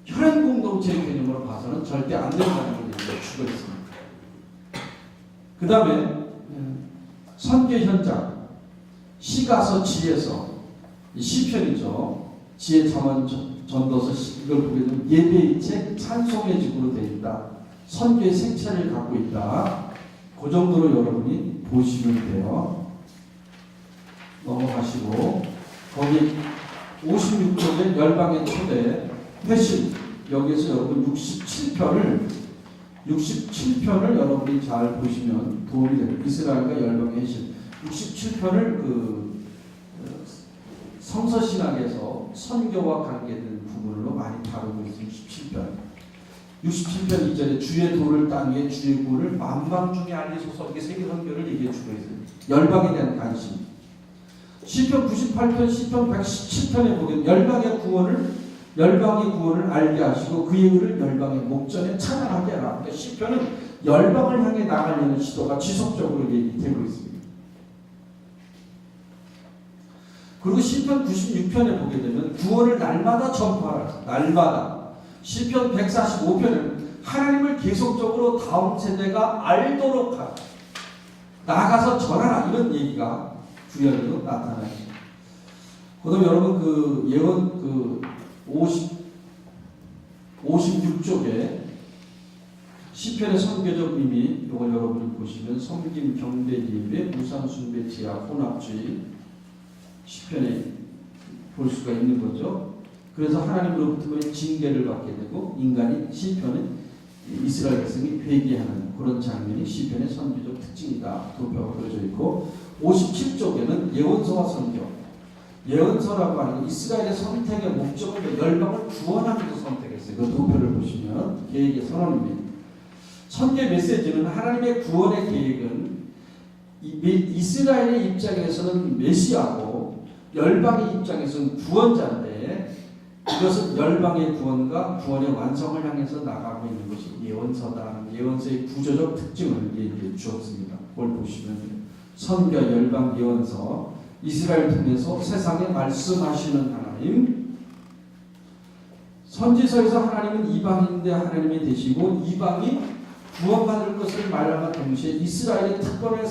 혈연 공동체 개념으로 봐서는 절대 안 된다는 걸 주고 있습니다. 그 다음에 선교 현장, 시가서, 지혜서, 시편이죠. 지혜, 잠언, 전도서 이걸 보게 되면 예배의 책, 찬송의 집으로 되어 있다. 선교의 생체를 갖고 있다. 그 정도로 여러분이 보시면 돼요. 넘어가시고 거기 56쪽에 열방의 초대 회심 여기에서 여러분 67편을 여러분이 잘 보시면 도움이 됩니다. 이스라엘과 열방의 회심 67편을 성서신학에서 선교와 관계된 부분으로 많이 다루고 있습니다. 67편 2절에 주의 도를 땅 위에 주의 구원을 만방 중에 알리소서. 이게 세계 선교를 얘기해 주고 있어요. 열방에 대한 관심. 시편 98편, 시편 117편에 보면 열방의 구원을 알게 하시고 그의 의를 열방의 목전에 찬양하게 하라. 그러니까 시편은 열방을 향해 나가려는 시도가 지속적으로 얘기되고 있습니다. 그리고 시편 96편에 보게 되면 구원을 날마다 전파하라. 날마다. 시편 145편은 하나님을 계속적으로 다음 세대가 알도록 하라. 나가서 전하라. 이런 얘기가 구약에도 나타나요. 그다음 여러분 그 예언 56쪽에 시편의 선교적 의미 이걸 여러분이 보시면 섬김, 경배, 예배, 무상 숭배, 제약, 혼합주의 시편에 볼 수가 있는 거죠. 그래서 하나님으로부터 징계를 받게 되고 인간이 시편은 이스라엘 백성이 회개하는 그런 장면이 시편의 선교적 특징이다. 도표가 그려져 있고 57쪽에는 예언서와 선교. 예언서라고 하는 이스라엘의 선택의 목적을 열방을 구원하기 위해서 선택했어요. 그 도표를 보시면 계획의 선언입니다. 선교의 메시지는 하나님의 구원의 계획은 이스라엘의 입장에서는 메시아고 열방의 입장에서는 구원자인데 이것은 열방의 구원과 구원의 완성을 향해서 나가고 있는 것이 예언서다. 예언서의 구조적 특징을 얘기해 주었습니다. 그걸 보시면 선교, 열방, 예언서, 이스라엘 통해서 세상에 말씀하시는 하나님. 선지서에서 하나님은 이방인데 하나님이 되시고 이방이 구원받을 것을 말하는 동시에 이스라엘은 특권에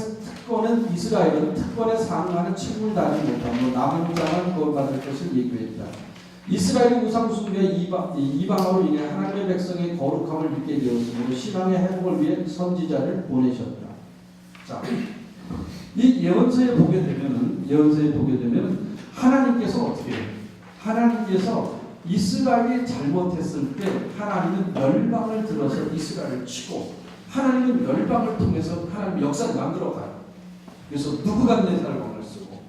상응하는 책임을 다하지 못하므로 남은 자만 구원받을 것을 얘기했다. 이스라엘의 우상숭배 이방으로 인해 하나님의 백성의 거룩함을 믿게 되었으므로 신앙의 회복을 위해 선지자를 보내셨다. 자, 이 예언서에 보게 되면은 하나님께서 어떻게 해요? 하나님께서 이스라엘이 잘못했을 때 하나님은 멸망을 들어서 이스라엘을 치고 하나님은 멸망을 통해서 하나님의 역사를 만들어가요. 그래서 느부갓네살을 왕을 쓰고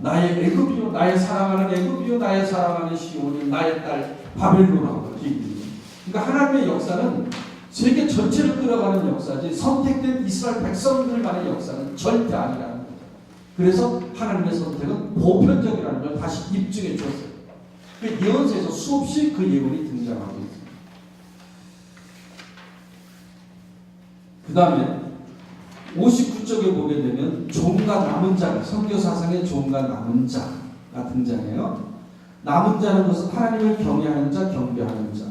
나의 애굽이요 나의 사랑하는 애굽이요 나의 사랑하는 시온이 나의 딸 바벨론하고 기입니다. 그러니까 하나님의 역사는 세계 전체를 끌어가는 역사지 선택된 이스라엘 백성들만의 역사는 절대 아니라는 거죠. 그래서 하나님의 선택은 보편적이라는 걸 다시 입증해 줬어요. 그 예언서에서 수없이 그 예언이 등장하고 있습니다. 그 다음에 59쪽에 보게 되면 종과 남은 자, 선교사상의 종과 남은 자가 등장해요. 남은 자는 것은 하나님을 경외하는 자, 경배하는 자.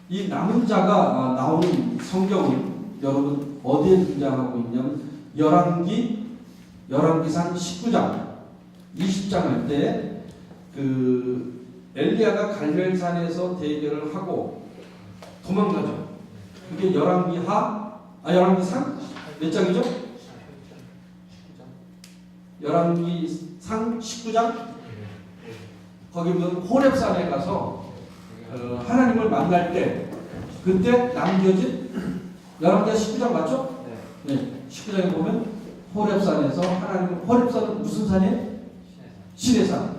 이 남은 자가 나오는 성경은 여러분 어디에 등장하고 있냐면 열왕기상 19장 20장 할 때 그 엘리야가 갈멜산에서 대결을 하고 도망가죠. 그게 열왕기상 몇 장이죠? 열왕기상 19장 거기 보면 호렙산에 가서 하나님을 만날 때 그때 남겨진 열왕기상 19장 맞죠? 네. 19장에 보면 호렙산에서 호렙산은 무슨 산이에요? 시내산.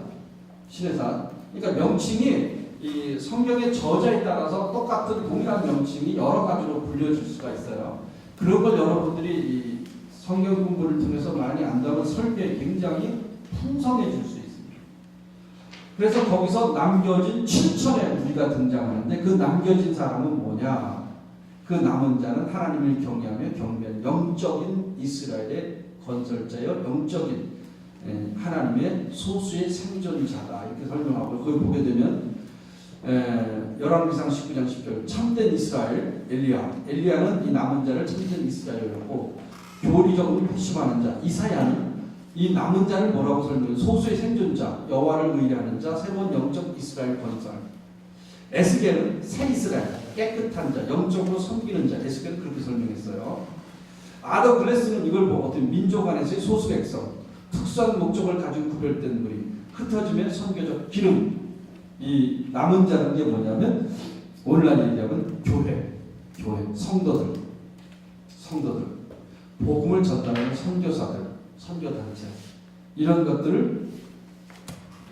그러니까 명칭이 이 성경의 저자에 따라서 똑같은 동일한 명칭이 여러 가지로 불려질 수가 있어요. 그런 걸 여러분들이 이 성경 공부를 통해서 많이 안다면 설교에 굉장히 풍성해질 수 있습니다. 그래서 거기서 남겨진 7천의 무리가 등장하는데 그 남겨진 사람은 뭐냐? 그 남은 자는 하나님을 경외하며 경배하는 영적인 이스라엘의 건설자여 영적인 하나님의 소수의 생존자다 이렇게 설명하고 거기 보게 되면 열왕기상 19장 10절 참된 이스라엘 엘리야는 이 남은 자를 참된 이스라엘이라고 교리적으로 회심하는 자 이사야는 이 남은 자를 뭐라고 설명해요? 소수의 생존자 여호와를 의뢰하는 자 새로운 영적 이스라엘 건설 에스겔은 새 이스라엘 깨끗한 자 영적으로 섬기는 자 에스겔은 그렇게 설명했어요. 아더 글래스는 이걸 보고 어떤 민족 안에서의 소수 백성 특수한 목적을 가지고 구별된 무리 흩어지면 선교적 기름 이 남은 자는 게 뭐냐면 오늘날 얘기하면 교회 성도들 복음을 전달하는 선교사들 선교단체 이런 것들을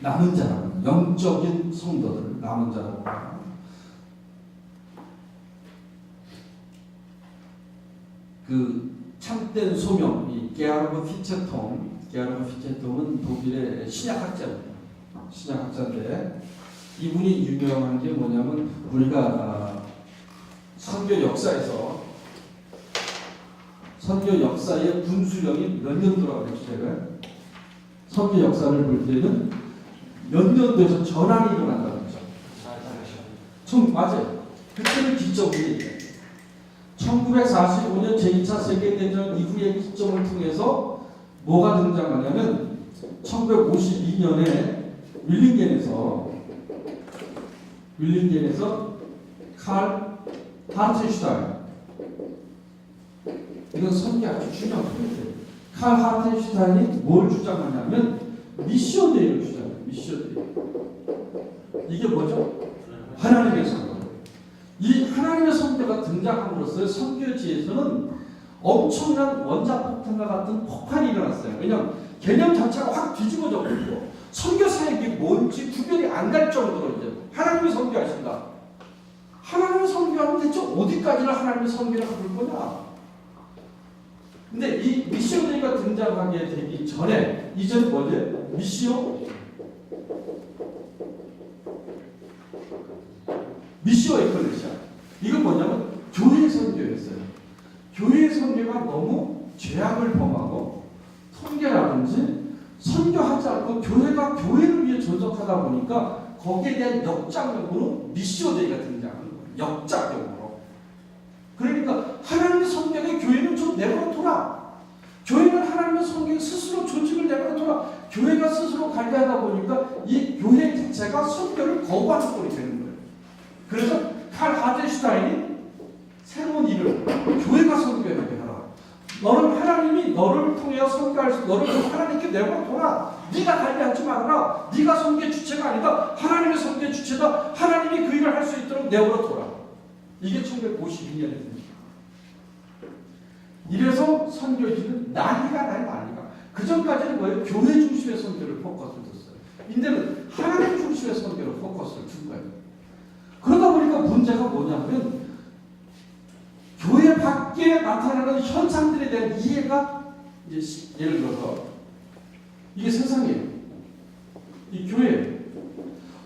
남은 자라고 영적인 성도들 남은 자라고 합니다. 그 참된 소명 이 게하르브 피체톰은 독일의 신약학자인데 이분이 유명한 게 뭐냐면 우리가 선교 역사에서 선교 역사의 분수령이 몇 년도라고 했죠 제가 선교 역사를 볼 때는 몇 년도에서 전환이 일어난다고 했죠. 맞아요. 그때를 기점으로 얘기해요. 1945년 제2차 세계대전 이후의 기점을 통해서 뭐가 등장하냐면 1952년에 윌링겐에서 칼 하르텐슈타인 이건 선교학의 중요한 포인트예요. 칼 하르텐슈타인이 뭘 주장하냐면 미시오데이를 주장해요. 미시오데이 이게 뭐죠? 하나님의 선교. 이 하나님의 선교가 등장함으로써 선교지에서는 엄청난 원자폭탄과 같은 폭발이 일어났어요. 왜냐하면 개념 자체가 확 뒤집어져 버리고 선교 사역이 뭔지 구별이 안 갈 정도로 이제 하나님이 선교하신다. 하나님이 선교하면 대체 어디까지나 하나님의 선교를 할 거냐? 근데 이 미시오데이가 등장하게 되기 전에 이전 뭐죠? 미시오 에클레시아. 이건 뭐냐면 교회 선교였어요. 교회 선교가 너무 죄악을 범하고 통계라든지 선교하지 않고 교회가 교회를 위해 존속하다 보니까 거기에 대한 역작용으로 미시오데이가 등장하는 거예요. 역작용으로. 그러니까 하나님의 성경에 교회는 좀 내버려둬라. 교회는 하나님의 성경에 스스로 조직을 내버려둬라. 교회가 스스로 관리하다 보니까 이 교회 자체가 선교를 거부하는 꼴이 되는 거예요. 그래서 칼 하르텐슈타인이 새로운 일을 교회가 선교하게 하라. 너는 하나님이 너를 통해 선교할 수, 너를 하나님께 내버려 둬라. 네가 관리하지 말아라. 네가 선교의 주체가 아니다. 하나님의 선교의 주체다. 하나님이 그 일을 할 수 있도록 내버려 둬라. 이게 1952년입니다. 이래서 선교지는 난리가 난리가. 그 전까지는 뭐예요? 교회 중심의 선교를 포커스를 뒀어요. 이제는 하나님 중심의 선교로 포커스를 둔 거예요. 그러다 보니까 문제가 뭐냐면 교회 밖에 나타나는 현상들에 대한 이해가 이제 예를 들어서 이게 세상이에요. 이 교회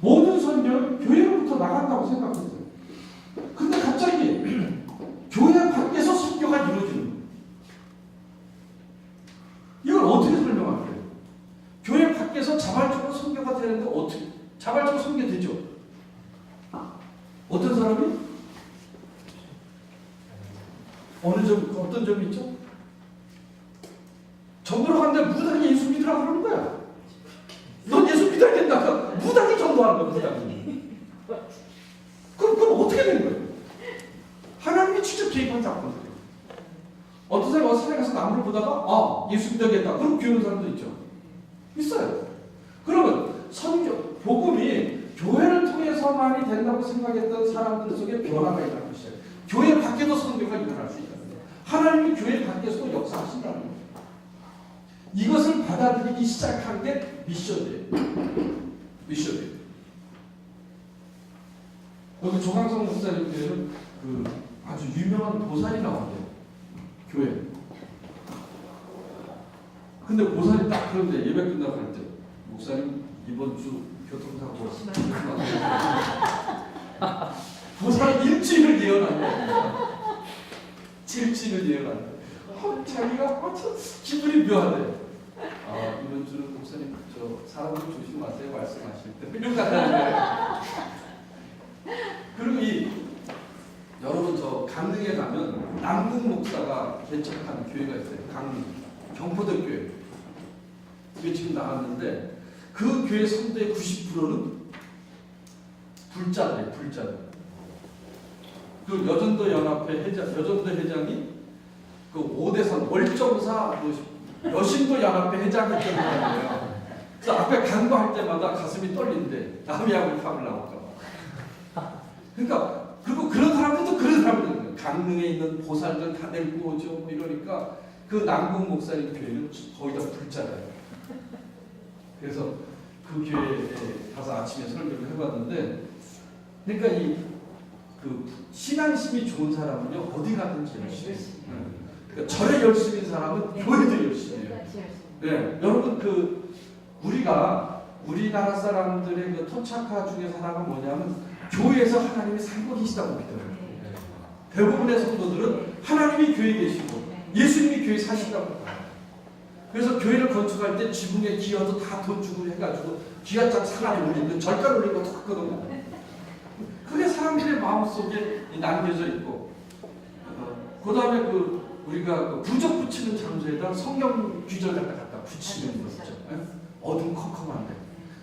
모든 선교는 교회로부터 나간다고 생각했어요. 근데 갑자기 교회 밖에서 선교가 이루어지는 거예요. 이걸 어떻게 설명할까요? 교회 밖에서 자발적으로 선교가 되는데 어떻게 자발적으로 선교되죠? 어떤 사람이? 어떤 점이 있죠? 전도로 갔는데 무당이 예수 믿으라고 그러는 거야. 넌 예수 믿어야 된다. 무당이 전도하는 거야, 무당이. 그럼 어떻게 되는 거예요? 하나님이 직접 개입한 사건이에요. 어떤 사람이 산에 가서 나무를 보다가 예수 믿어야겠다. 그럼 귀여운 사람도 있죠. 있어요. 그러면 선교, 복음이 교회를 통해서만이 된다고 생각했던 사람들 속에 변화가 일어날 것이에요. 교회 밖에도 선교가 일어날 수 있다는 거예요. 하나님이 교회 밖에서도 역사하신다는 거예요. 이것을 받아들이기 시작한 게 미션이에요. 미션이에요. 여기 조강성 목사님 교회는 그 아주 유명한 보살이 나왔대요. 교회. 근데 보살이 딱 그런데 예배 끝나고 할 때 목사님 이번 주 교통사고 보살은 일주일을 예언한 거예요. 일주일을 예언한 거예요. 자기가 기분이 묘하대. 이번 주는 목사님 사람들 조심하세요 말씀하실 때 이런 같다는 거예요. 그리고 여러분 강릉에 가면 남궁 목사가 개척한 교회가 있어요. 강릉 경포대 교회. 그게 지금 나왔는데 그 교회 성도의 90%는 불자들이에요. 불자들. 그 여전도 연합회 여전도 회장이 그 5대선 월정사 여신도 연합회 회장했던 사람이에요. 그래서 앞에 간구할 때마다 가슴이 떨린대. 남이하고 탑을 나올까 봐. 그러니까 그리고 그런 사람들도 그런 사람들 강릉에 있는 보살들 다 데리고 오죠. 이러니까 그 남궁 목사님 교회는 거의 다 불자예요. 그래서 그 교회에 가서 아침에 설교를 해봤는데, 그러니까 그 신앙심이 좋은 사람은요 어디 가든지 열심히 해요. 그러니까 절에 열심인 사람은 교회도 열심히 해요. 네, 여러분 우리나라 사람들의 그 토착화 중에서 하나가 뭐냐면 교회에서 하나님이 살고 계시다고 믿어요. 대부분의 성도들은 하나님이 교회에 계시고 예수님이 교회에 사신다고 봐요. 그래서 교회를 건축할 때 지붕에 기여도 다 돈 주고 해가지고 기와장 상안에 올리는 절간 올린 것도 같거든요. 그게 사람들의 마음속에 남겨져 있고, 그 다음에 우리가 부적 붙이는 장소에다 성경 규절 갖다 붙이는 거 있죠. 어둠컴컴한데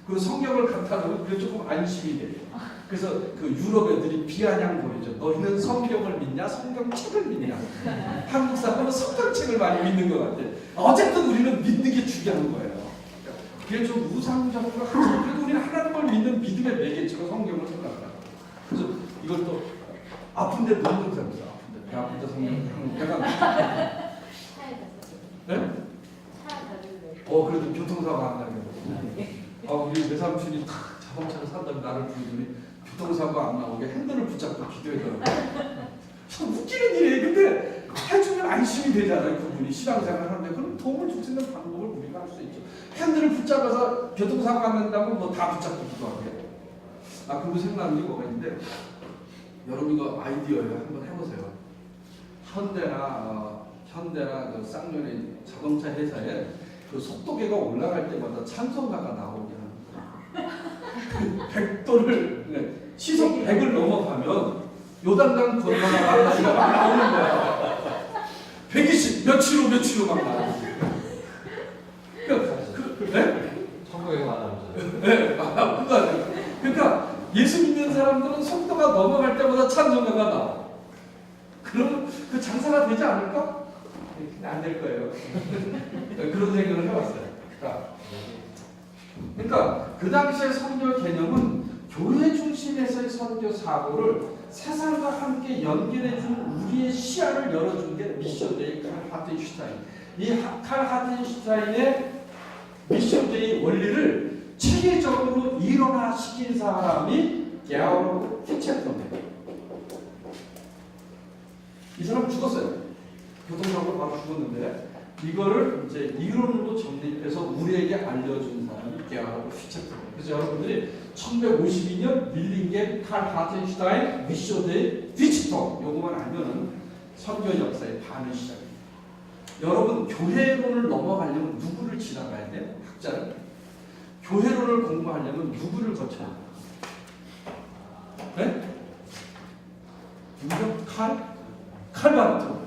그 성경을 갖다 놓으면 그게 조금 안심이 돼요. 그래서 그 유럽 애들이 비아냥 보이죠. 너희는 성경을 믿냐? 성경책을 믿냐? 한국 사람은 성경책을 많이 믿는 것 같아. 어쨌든 우리는 믿는 게 중요한 거예요. 그게 좀 우상적으로 하지만 그래도 우리는 하나님을 믿는 믿음의 매개체로 성경을 생각합니다. 그래서 이걸 또 아픈데 넣는 사람 있어요. 아픈데 배 아픈데 성경 배가 네? 그래도 교통사고 안 나면 우리 외삼촌이 자동차를 산다면 나를 부르더니 교통사고 안 나오게 핸들을 붙잡고 기도해달라고. 참 웃기는 일이에요. 근데 해주면 안심이 되잖아요. 그분이 신앙생활 하는데 그럼 도움을 줄 수 있는 방법을 우리가 할 수 있죠. 핸들을 붙잡아서 교통사고 안 난다면 뭐 다 붙잡고 기도하게. 그리고 생각나는 게 뭐가 있는데 여러분 이거 아이디어예요. 한번 해보세요. 현대나 그 쌍년의 자동차 회사에 그 속도계가 올라갈 때마다 찬송가가 나오게 하는 거예요. 100도를 시속 100을 넘어가면 요단강 건너가 나이가 막 나오는 거야. 120 며칠로 막 나오는 거야. 천국에 가는 네, 그러니까 예수 믿는 사람들은 속도가 넘어갈 때마다 찬송가가 나와. 그러면 그 장사가 되지 않을까? 안 될 거예요. 그런 생각을 해봤어요. 그러니까 그 당시의 선교 개념은 교회 중심에서의 선교 사고를 세상과 함께 연결해준 우리의 시야를 열어준 게 미션데이 칼 하트슈타인. 이 칼 하트슈타인의 미션데이 원리를 체계적으로 일원화시킨 사람이 게오르 피체트입니다. 이 사람 죽었어요. 교통사고로 바로 죽었는데 이거를 이제 이론으로 정립해서 우리에게 알려준 사람이 게오르 피체트입니다. 그래서 여러분들이 1152년 밀링겐 칼 하트슈타인 미션데이 디지털 요거만 알면은 선교 역사의 반의 시작입니다. 여러분 교회론을 넘어가려면 누구를 지나가야 돼요? 학자는 교회론을 공부하려면 누구를 거쳐야 돼요? 네? 누구요? 칼바르트.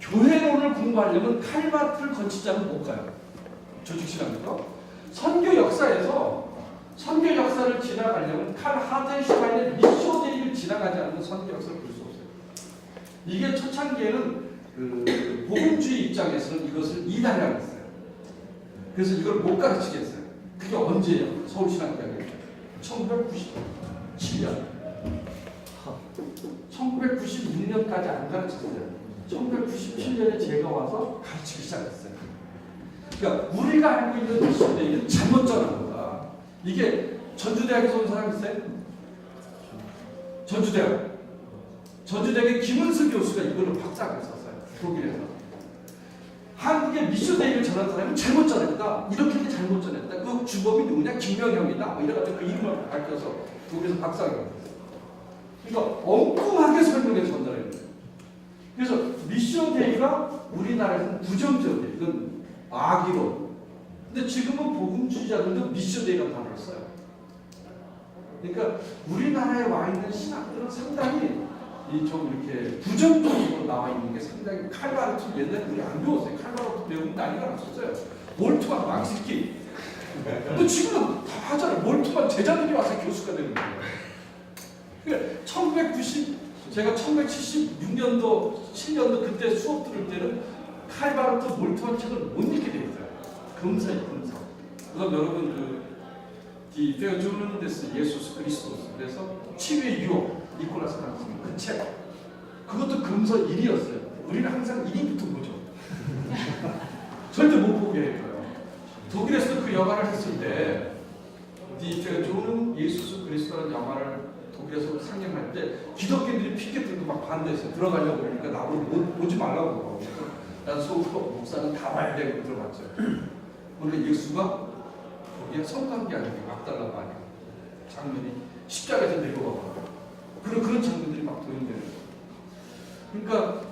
교회론을 공부하려면 칼바르트를 거치지 않으면 못 가요. 조직시간부터 선교 역사에서 선교 역사를 지나가려면 칼 하트슈타인의 미쇼데이를 지나가지 않으면 선교 역사를 볼 수 없어요. 이게 초창기에는 그 복음주의 입장에서는 이것을 이단이라고 했어요. 그래서 이걸 못 가르치겠어요. 그게 언제예요? 서울신학대학에 1997년 1996년까지 안 가르쳤어요. 1997년에 제가 와서 가르치기 시작했어요. 그러니까 우리가 알고 있는 미션데이는 잘못 전한 거다. 이게 전주대학에서 온 사람 있어요? 전주대학의 김은수 교수가 이걸로 박사학을 썼어요. 독일에서. 한국의 미션데이를 전한 사람은 잘못 전했다. 이렇게 잘못 전했다. 그 주범이 누구냐? 김명형이다. 뭐 이래가지고 그 이름을 밝혀서 독일에서 박사학을 썼어요. 그러니까 엉뚱하게 설명해 전달해요. 그래서 미션데이가 우리나라에서는 부정적이에요. 이건 악의로. 근데 지금은 복음주의자들도 미션데이라는 단어를 써요. 그러니까 우리나라에 와 있는 신학들은 상당히 좀 이렇게 부정적으로 나와 있는 게 상당히 칼바르트 옛날에 우리 안 배웠어요. 칼바르트 배우면 난리가 났었어요. 몰트만 막시키. 근데 지금은 다 하잖아요. 몰트만 제자들이 와서 교수가 되는 거예요. 그러니까 제가 1976년도, 7년도 그때 수업 들을 때는 칼바르트 몰트만 책을 못 읽게 돼 있어요. 금사예요, 금사. 그럼 여러분 디 페어주는 데스 예수스 그리스도스 그래서 치유의 유혹 니콜라스 프랑스는 그 책. 그것도 금서 1이었어요. 우리는 항상 1위부터 보죠. 절대 못 보게 해요. 독일에서 그 영화를 했을 때 디 페어주는 예수스 그리스도라는 영화를 독일에서 상영할 때 기독교인들이 피켓 들고 막 반대했어요. 들어가려고 그러니까 나보고 오지 말라고 그러고. 난 속으로 목사는 다 봐야 되고 들어갔죠. 원래 예수가 거기에 성관계 아니고 막달라고 하니까 장면이 십자가에서 내려가고 그런 장면들이 막 도용되는 거예요. 그러니까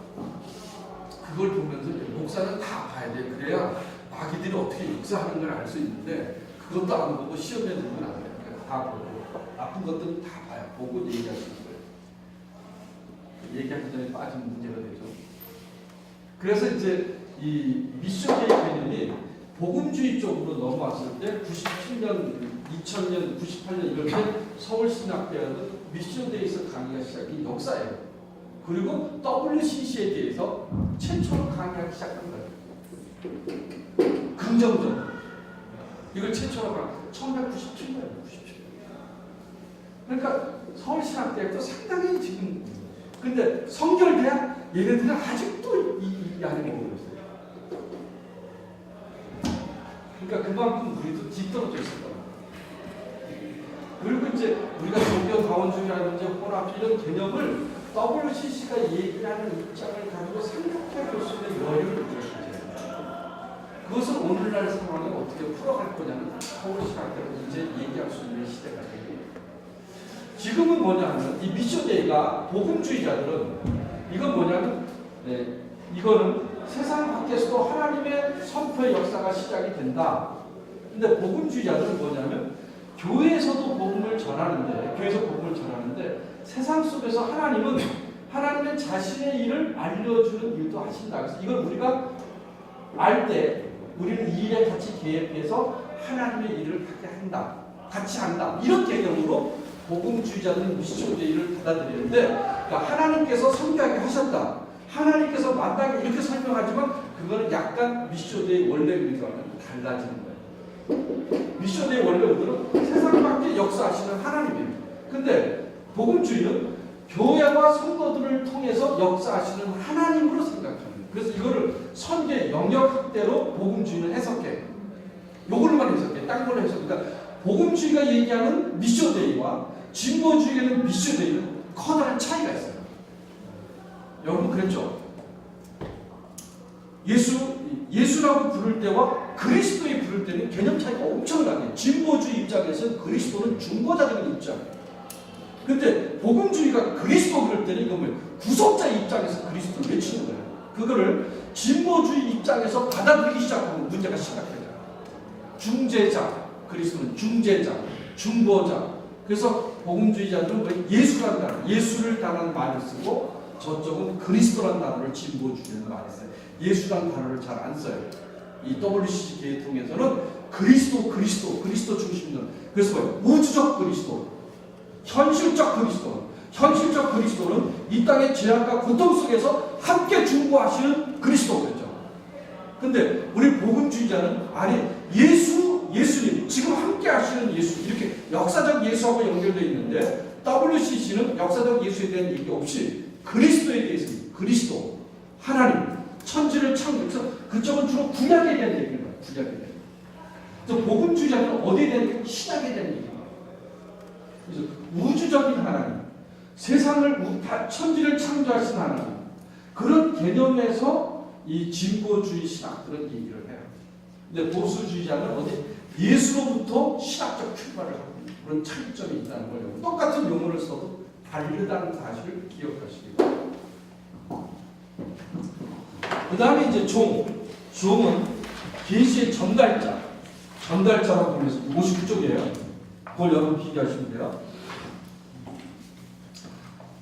그걸 보면서 목사는 다 봐야 돼. 그래야 마귀들이 어떻게 역사하는 걸 알 수 있는데 그것도 안 보고 시험에 들면 안 돼. 다 보고 나쁜 것들은 다 봐야 보고 얘기할 수 있어요. 얘기하기 전에 빠지면 문제가 되죠. 그래서 이제 이 미션의 개념이 복음주의 쪽으로 넘어왔을 때 97년, 2000년, 98년 이럴 때 서울신학대학은 미션데이에서 강의가 시작이 역사예요. 그리고 WCC에 대해서 최초로 강의하기 시작한 거예요. 긍정적으로. 이걸 최초로 1997년이에요. 97년. 그러니까 서울신학대학도 상당히 지금 근데 성결대학 얘네들은 아직도 이 안에 머물고 있어요. 그러니까 그만큼 우리도 뒤떨어져 있었다. 그리고 이제 우리가 종교 다원주의라든지 혼합 이런 개념을 WCC가 얘기하는 입장을 가지고 생각해 볼 수 있는 여유를 주어야 그것을 오늘날 상황에 어떻게 풀어갈 거냐는 서울신학대로 이제 얘기할 수 있는 시대가 되고 지금은 뭐냐면 이 미션데이가 복음주의자들은 이건 뭐냐면 이거는 세상 밖에서도 하나님의 선포의 역사가 시작이 된다. 근데 복음주의자들은 뭐냐면 교회에서도 복음을 전하는데 세상 속에서 하나님은 하나님의 자신의 일을 알려주는 일도 하신다. 그래서 이걸 우리가 알 때 우리는 이 일에 같이 개입해서 하나님의 일을 하게 한다. 같이 한다. 이런 개념으로 복음주의자들은 미션데이를 받아들이는데 그러니까 하나님께서 선교하게 하셨다. 하나님께서 마땅히 이렇게 설명하지만 그거는 약간 미쇼대의 원래 의도와는 달라지는 거예요. 미쇼대의 원래 의도는 세상 밖에 역사하시는 하나님이에요. 근데 복음주의는 교회와 성도들을 통해서 역사하시는 하나님으로 생각하는 거예요. 그래서 이거를 선계 영역학대로 복음주의는 해석해요. 요걸로만 해석해. 딴 걸로 해석해. 그러니까 복음주의가 얘기하는 미쇼데이와 진보주의에는 미쇼데이는 커다란 차이가 있어요. 여러분 그랬죠? 예수라고 부를 때와 그리스도에 부를 때는 개념 차이가 엄청나게. 진보주의 입장에서는 그리스도는 중보자적인 입장이에요. 근데 복음주의가 그리스도 부를 때는 이건 뭐예요? 구속자 입장에서 그리스도를 외치는 거예요. 그거를 진보주의 입장에서 받아들이기 시작하면 문제가 심각해져요. 중재자, 그리스도는 중재자, 중보자. 그래서 복음주의자들은 예수라는 단어, 예수를 단어는 많이 쓰고 저쪽은 그리스도라는 단어를 진보주의는 많이 써요. 예수라는 단어를 잘 안 써요. 이 WCG 계통에서는 그리스도 중심론. 그래서 뭐예요? 우주적 그리스도, 현실적 그리스도는 이 땅의 죄악과 고통 속에서 함께 중보하시는 그리스도겠죠. 근데 우리 복음주의자는 아니 예수님 지금 함께 하시는 예수 이렇게 역사적 예수하고 연결되어 있는데 WCC는 역사적 예수에 대한 얘기 없이 그리스도에 대해서 그리스도 하나님 천지를 창조해서 그쪽은 주로 구약에 대한 얘기를 해요. 구약에 대한. 그래서 복음주의자는 어디에 대한 얘기? 신약에 대한 얘기예요. 그래서 우주적인 하나님, 세상을 천지를 창조하신 하나님 그런 개념에서 이 진보주의 신학들은 얘기를 해요. 근데 보수주의자는 어디 예수로부터 신학적 출발을 하고 그런 차이점이 있다는 거예요. 똑같은 용어를 써도 다르다는 사실을 기억하시기 바랍니다. 그 다음에 이제 종은 계시의 전달자라고 불려서 59쪽이에요. 그걸 여러분 비교하시면 돼요.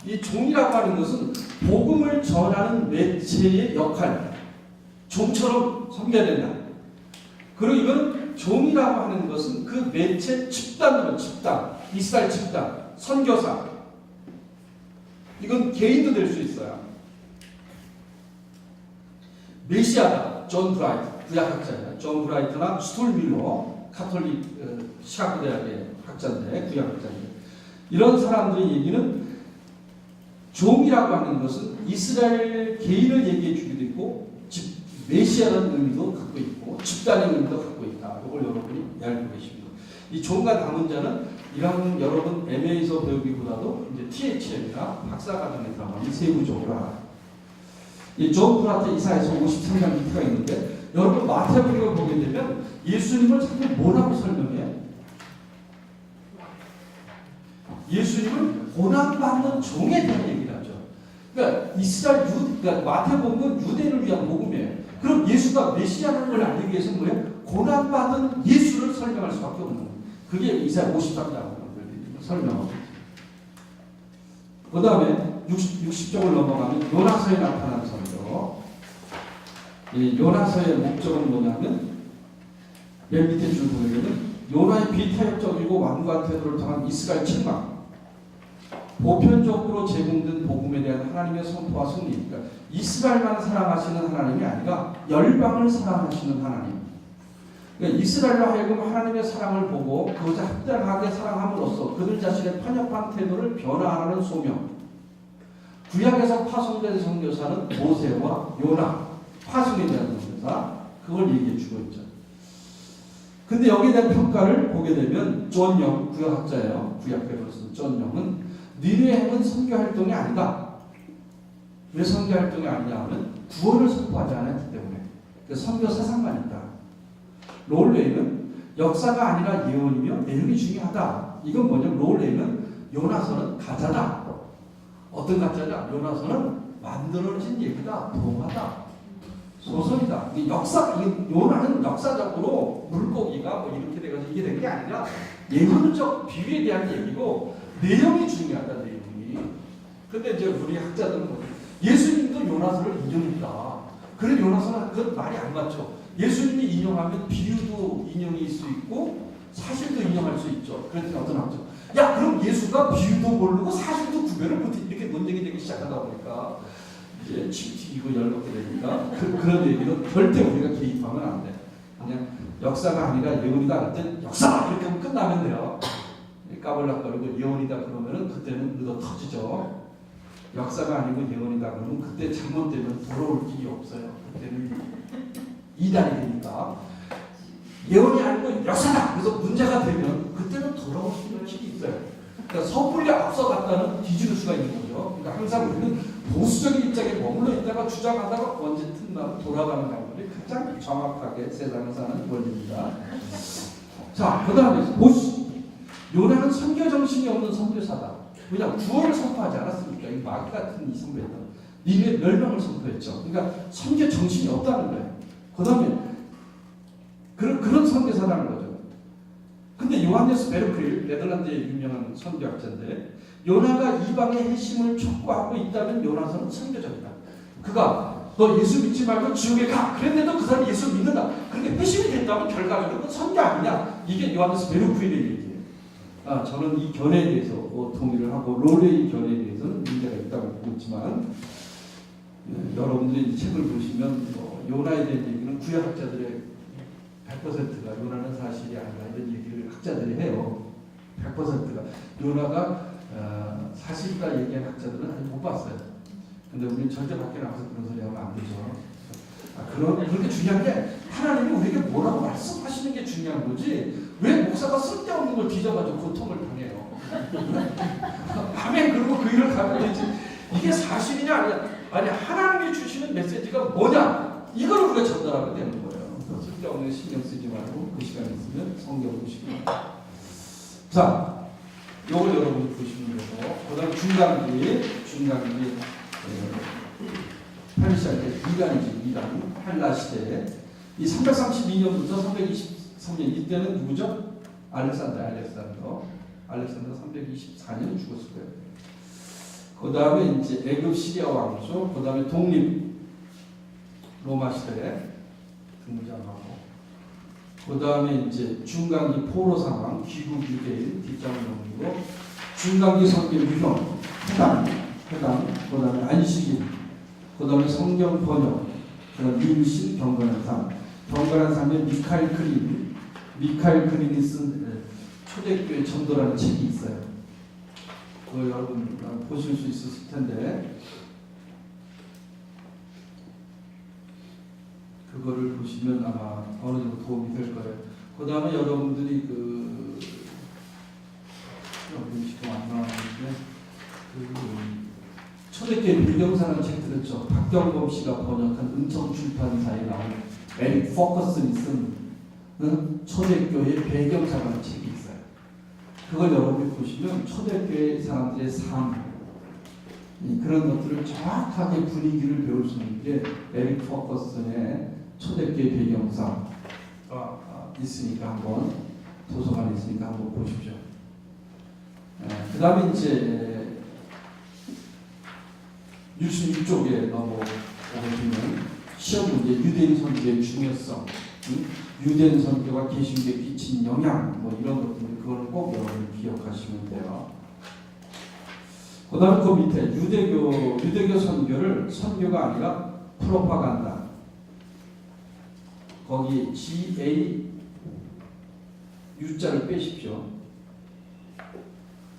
이 종이라고 하는 것은 복음을 전하는 매체의 역할, 종처럼 섬겨야 된다. 그리고 이건 종이라고 하는 것은 그 매체 집단, 이스라엘 집단, 선교사. 이건 개인도 될 수 있어요. 메시아다, 존 브라이트, 구약학자예요. 존 브라이트나 스톨 밀러, 카톨릭 시카고 대학의 학자인데, 구약학자인데, 이런 사람들의 얘기는 종이라고 하는 것은 이스라엘 개인을 얘기해 주기도 있고, 메시아라는 의미도 갖고 있고, 집단의 의미도 갖고 있다. 이걸 여러분이 알고 계십니다. 이 종과 담은 이런 여러분 MA에서 배우기보다도 이제 THM이나 박사과정에 들어가면 세부적으로 알아요. 이 존 프라트 이사에서 53장 밑에가 있는데 여러분 마태복음을 보게 되면 예수님을 자꾸 뭐라고 설명해요? 예수님을 고난받는 종에 대한 얘기를 하죠. 그러니까 그러니까 마태복음은 유대인을 위한 복음이에요. 그럼 예수가 메시아라는 걸 알기 위해서는 뭐예요? 고난받은 예수를 설명할 수밖에 없는 거예요. 그게 이사야 53장 설명하고. 그 다음에 60쪽을 넘어가면 요나서에 나타난 성경. 이 요나서의 목적은 뭐냐면 맨 밑에 줄 보면은 요나의 비타협적이고 완고한 태도를 통한 이스라엘 책망, 보편적으로 제공된 복음에 대한 하나님의 선포와 승리. 그러니까 이스라엘만 사랑하시는 하나님이 아니라 열방을 사랑하시는 하나님. 그러니까 이스라엘로 하여금 하나님의 사랑을 보고 그것을 합당하게 사랑함으로써 그들 자신의 편협한 태도를 변화하는 소명. 구약에서 파송된 선교사는 모세와 요나, 파송에 대한 선교사, 그걸 얘기해 주고 있죠. 근데 여기에 대한 평가를 보게 되면 존 영, 구약학자예요. 구약배로 쓴 존 영은 니네 행은 선교활동이 아니다. 왜 선교활동이 아니냐 하면 구원을 선포하지 않았기 때문에. 그래서 선교 사상만 있다. 롤레이는 역사가 아니라 예언이며 내용이 중요하다. 이건 뭐냐면 롤레이는 요나서는 가짜다. 어떤 가짜냐? 요나서는 만들어진 얘기다. 동화다. 소설이다. 요나는 역사적으로 물고기가 뭐 이렇게 돼가지고 이게 된 게 아니라 예언적 비유에 대한 얘기고 내용이 중요하다. 내용이. 근데 이제 우리 학자들은 예수님도 요나서를 인용했다. 그래 요나서는 그건 말이 안 맞죠. 예수님이 인용하면 비유도 인용일 수 있고 사실도 인용할 수 있죠. 그래서 어떤 학자 야 그럼 예수가 비유도 모르고 사실도 구별을 못해 이렇게 논쟁이 되기 시작하다 보니까 이제 침 튀기고 열받게 되니까 그런 얘기는 절대 우리가 개입하면 안 돼. 그냥 역사가 아니라 예언이다 할 땐 역사 이렇게 하면 끝나면 돼요. 까불락거리고 예언이다 그러면은 그때는 얻어 터지죠. 역사가 아니고 예언이다 그러면 그때 잘못되면 돌아올 길이 없어요. 그때는 이단이 되니까. 예언이 아니고 역사다 그래서 문제가 되면 그때는 돌아올 수 있는 길이 있어요. 그러니까 섣불리 앞서갔다는 뒤지를 수가 있는 거죠. 그러니까 항상 우리는 보수적인 입장에 머물러 있다가 주장하다가 언제 틈나면 돌아가는 방법이 가장 정확하게 세상을 사는 원리입니다. 자, 그 다음에 보시. 요나는 선교 정신이 없는 선교사다. 왜냐하면 구원을 선포하지 않았습니까? 이 마귀 같은 이 선교했던 니네 멸망을 선포했죠. 그러니까 선교 정신이 없다는 거예요. 그 다음에 그런 선교사라는 거죠. 근데 요한네스 베르크릴 네덜란드의 유명한 선교학자인데 요나가 이방의 회심을 촉구하고 있다면 요나서는 선교적이다. 그가 너 예수 믿지 말고 지옥에 가. 그랬는데도 그 사람이 예수 믿는다. 그렇게 회심이 됐다면 결과적으로 그건 선교 아니냐. 이게 요한네스 베르크릴의 얘기예요. 저는 이 견해에 대해서 동의를 하고 롤레이 견해에 대해서는 문제가 있다고 보고 있지만 여러분들이 책을 보시면 요나에 대한 얘기는 구약학자들의 100%가 요나는 사실이 아니라 이런 얘기를 학자들이 해요. 100%가 요나가 사실이다 얘기한 학자들은 아직 못 봤어요. 근데 우리는 절대 밖에 나가서 그런 소리 하면 안 되죠. 그렇게 중요한 게 하나님이 우리에게 뭐라고 말씀하시는 게 중요한 거지 왜 목사가 쓸데없는 걸 뒤져가지고 고통을 당해요. 밤에 그러고 그 일을 가면 되지 이게 사실이냐 아니냐 아니 하나님이 주시는 메시지가 뭐냐 이걸 우리가 전달하면 되는 거예요. 쓸데없는 신경 쓰지 말고 그 시간에 있으면 성경 보시기 바랍니다. 자, 요걸 여러분이 보시면 되고 그 다음 중간기 페르시아 때 이단이죠. 헬라 시대 이 332년부터 323년 이때는 누구죠? 알렉산더 324년 죽었을 거예요. 그 다음에 이제 애굽 시리아 왕조, 그 다음에 독립 로마 시대에 등장하고, 그 다음에 이제 중간기 포로 상황, 귀국 유대인 뒷장을 넘기고, 중간기 선교 유형, 해당, 그 다음에 안식일, 그 다음에 성경 번역, 그 다음에 임신 경건한 삶, 경건한 삶에 미카엘 그린이 쓴 초대교회 전도라는 책이 있어요. 그거 여러분 보실 수 있으실 텐데 그거를 보시면 아마 어느 정도 도움이 될 거예요. 그 다음에 여러분들이 여기 지금 안 나왔는데 초대교회 배경사라는 책 들었죠. 박경범 씨가 번역한 은성출판사에 나온 에릭 포커슨이 쓴 초대교회 배경사라는 책이 있어요. 그걸 여러분이 보시면 초대교회 사람들의 삶 그런 것들을 정확하게 분위기를 배울 수 있는 게 에릭 포커슨의 초대교회 배경사가 있으니까 한번 도서관에 있으니까 한번 보십시오. 그 다음에 이제 66쪽에 넘어오시면 시험 문제 유대인 선교의 중요성, 유대인 선교가 개신교에 끼친 영향 이런 것들 그걸 꼭 여러분 기억하시면 돼요. 그 다음에 그 밑에 유대교 선교가 아니라 프로파간다. 거기 G-A-U자를 빼십시오.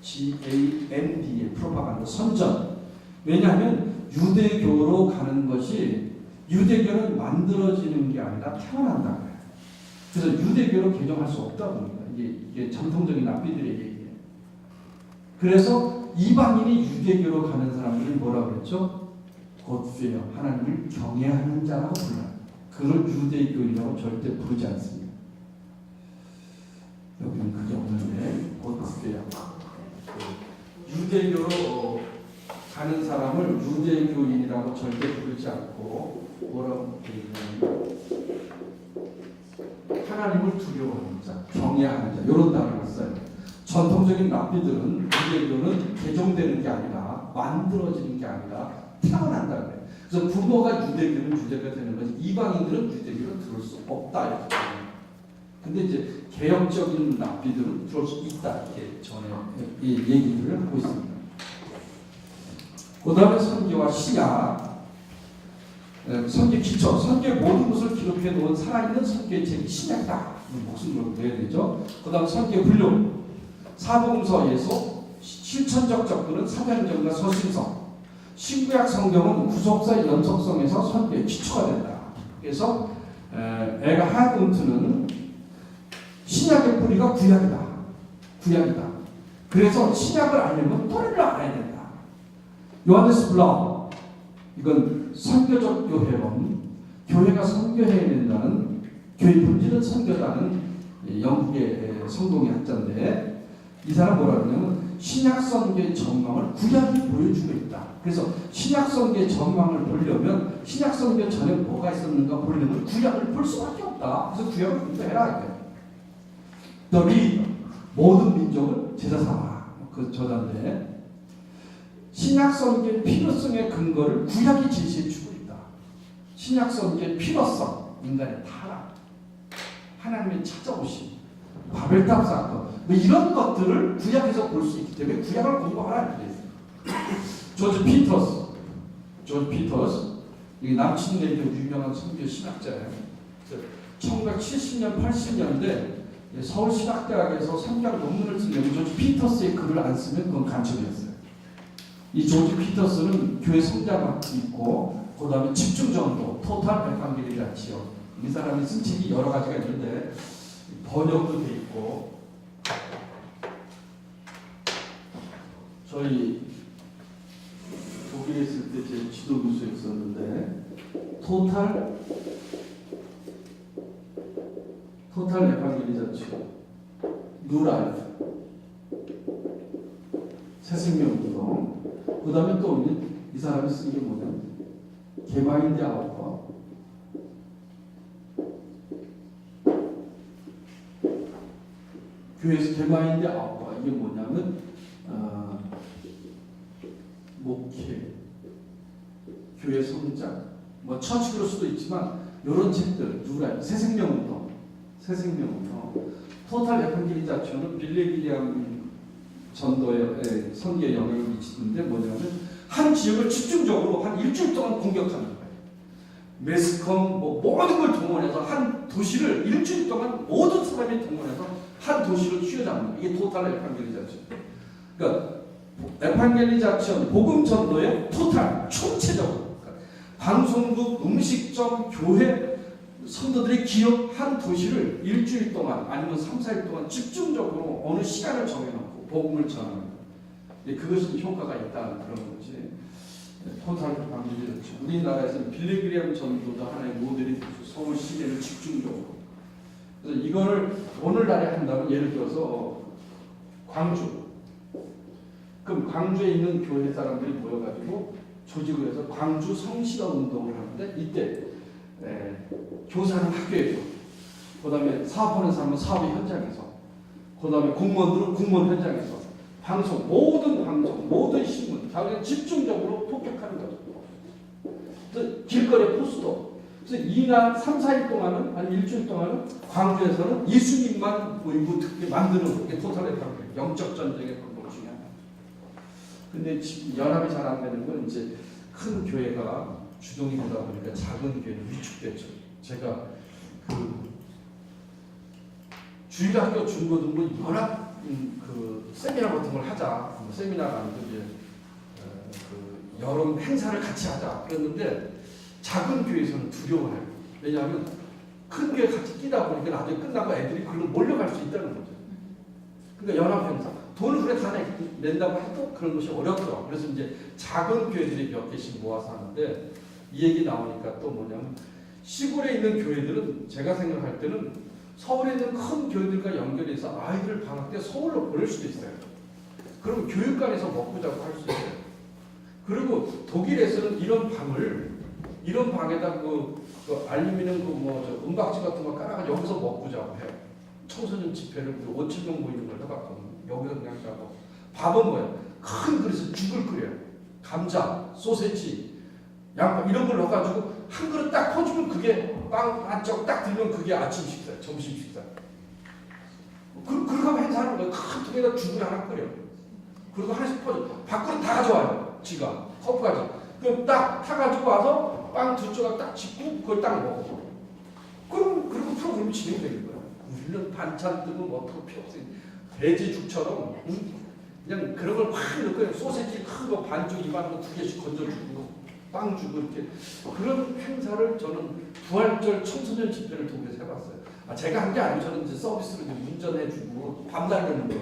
G-A-N-D의 프로파간다, 선전. 왜냐하면 유대교로 가는 것이 유대교는 만들어지는 게 아니라 태어난다는 거예요. 그래서 유대교로 개종할 수 없다고 합니다. 이게 전통적인 랍비들의 얘기예요. 그래서 이방인이 유대교로 가는 사람들이 뭐라고 그랬죠? godfear, 하나님을 경외하는 자라고 불러요. 그걸 유대교인이라고 절대 부르지 않습니다. 여기는 그게 없는데 godfear. 유대교로 가는 사람을 유대교인이라고 절대 부르지 않고 뭐라고 얘기하냐면 하나님을 두려워하는 자, 경외하는 자 이런 단어를 써요. 전통적인 랍비들은 유대교는 개종되는 게 아니라 만들어지는 게 아니라 태어난다는 거예요. 그래서 부모가 유대교는 유대가 되는 거지 이방인들은 유대교를 들을 수 없다 이렇게. 근데 이제 개혁적인 랍비들은 들을 수 있다 이렇게 전에 이 얘기를 하고 있습니다. 그 다음에 선교와 시야 선교 기초, 선교의 모든 것을 기록해 놓은 살아있는 선교의 책이 신약이다. 목숨을 내야 되죠. 그 다음 선교 분류, 사복음서, 예수, 실천적 접근은 사도행전과 서신서, 신구약 성경은 구속사의 연속성에서 선교의 기초가 된다. 그래서 애가 하드운트는 신약의 뿌리가 구약이다. 구약이다. 그래서 신약을 알려면 뿌리를 알아야 된다. 요하네스 블라우, 이건 선교적 교회론, 교회가 선교해야 된다는, 교회 본질은 선교라는 영국의 성공의 학자인데, 이 사람 뭐라 그러냐면 신약 선교의 전망을 구약이 보여주고 있다. 그래서 신약 선교의 전망을 보려면 신약 선교 전에 뭐가 있었는가 보려면 구약을 볼 수밖에 없다. 그래서 구약을 공부해라 이거예요. 너희 모든 민족을 제자 삼아, 그 저자인데, 신약 선교의 필요성의 근거를 구약이 제시해 주고 있다. 신약 선교의 필요성, 인간의 타락, 하나님의 찾아오심, 바벨탑 사건, 뭐 이런 것들을 구약에서 볼 수 있기 때문에 구약을 공부하라 이렇게 돼 있어요. 조지 피터스, 이게 남친 내교 유명한 선교 신학자예요. 1970년, 80년대 서울신학대학에서 선교학 논문을 쓰려면 조지 피터스의 글을 안 쓰면 그건 간첩이었어요. 이 조지 피터스는 교회 성장학도 있고, 그 다음에 집중전도, 토탈 에반게리자치오, 이 사람이 쓴 책이 여러 가지가 있는데 번역도 돼 있고, 저희 독일에 있을 때 제 지도 교수였었는데 토탈 에반게리자치오, 뉴라이프, 새생명운동, 그 다음에 또 이 사람이 쓴 게 뭐냐면 개마인드 아웃과, 교회에서 개마인드 아웃과, 이게 뭐냐면 목회, 교회 성장, 뭐 처치 그럴 수도 있지만 이런 책들, 누라, 새생명운동, 토탈 에반게리자치오는 빌리 기리암 전도의 선교에 영향을 미치는데 뭐냐면 한 지역을 집중적으로 한 일주일 동안 공격하는 거예요. 매스컴 뭐 모든 걸 동원해서 한 도시를 일주일 동안 모든 사람이 동원해서 한 도시를 휘어잡는 거예요. 이게 토탈 에반게리자치오. 그러니까 에반게리자치오, 복음 전도의 토탈, 총체적으로, 그러니까 방송국, 음식점, 교회 성도들의 기업 한 도시를 일주일 동안 아니면 3, 4일 동안 집중적으로 어느 시간을 정해놓고 복음을 전하는 거예요. 그것은 효과가 있다는 그런 거지. 토탈 에반게리자치오. 우리나라에서는 빌리 그레이엄 전도도 하나의 모델이 되죠. 서울 시내를 집중적으로. 그래서 이거를 오늘날에 한다면 예를 들어서 광주. 그럼 광주에 있는 교회 사람들이 모여가지고 조직을 해서 광주 성신화 운동을 하는데, 이때 교사는 학교에서, 그 다음에 사업하는 사람은 사업의 현장에서, 그 다음에 공무원들은 공무원 현장에서, 방송, 모든 신문, 자기는 집중적으로 폭격하는 거죠. 그래서 길거리 포스터. 그래서 이날 3, 4일 동안은, 아니 일주일 동안은 광주에서는 예수님만 보이고 듣게 만드는 게 토탈 에반게리자치오, 영적 전쟁의 방법 중에 하나. 근데 지금 연합이 잘 안 되는 건 이제 큰 교회가 주동이 되다 보니까 작은 교회는 위축됐죠. 제가 그 주일학교 중고등부 연합 그 세미나 같은 걸 하자. 세미나가 아니고 이제 그 여러 행사를 같이 하자. 그랬는데 작은 교회에서는 두려워해요. 왜냐하면 큰 교회 같이 끼다 보니까 나중에 끝나고 애들이 글로 몰려갈 수 있다는 거죠. 그러니까 연합 행사. 돈을 그래 다 낸다고 해도 그런 것이 어렵더라고요. 그래서 이제 작은 교회들이 몇 개씩 모아서 하는데, 이 얘기 나오니까 또 뭐냐면 시골에 있는 교회들은 제가 생각할 때는 서울에 있는 큰 교회들과 연결해서 아이들 방학 때 서울로 보낼 수도 있어요. 그럼 교육관에서 먹고 자고 할 수 있어요. 그리고 독일에서는 이런 방에다 그 알루미늄 은박지 같은 거 깔아가지고 여기서 먹고 자고 해요. 청소년 집회를 5, 7명 모이는 걸 해봤거든요. 여기서 그냥 자고. 밥은 뭐야? 큰 그릇에 죽을 끓여요. 감자, 소세지, 양파 이런 걸 넣어가지고 한 그릇 딱 퍼주면 그게 빵 한쪽 딱 들면 그게 아침 식사, 점심 식사. 그렇게 하면 행사하는 거예요. 큰 통에다 죽을 하나 끓여. 그리고 하나씩 퍼줘. 밖으로 다 가져와요. 지가 컵까지. 그럼 딱 타가지고 와서 빵 두 조각 딱 짓고 그걸 딱 먹어. 그리고 프로그램이 진행되는 거야. 우리는 반찬 뜨고 뭐 어떻게 필요 없어. 돼지죽처럼 그냥 그런 걸 확 넣고 소세지 큰 거 반죽 이만한 거 2개씩 건져주고 빵 주고 이렇게 그런 행사를 저는 부활절 청소년 집회를 독일에서 해봤어요. 제가 한 게 아니고 저는 이제 서비스로 이제 운전해주고 밥 날리는 거.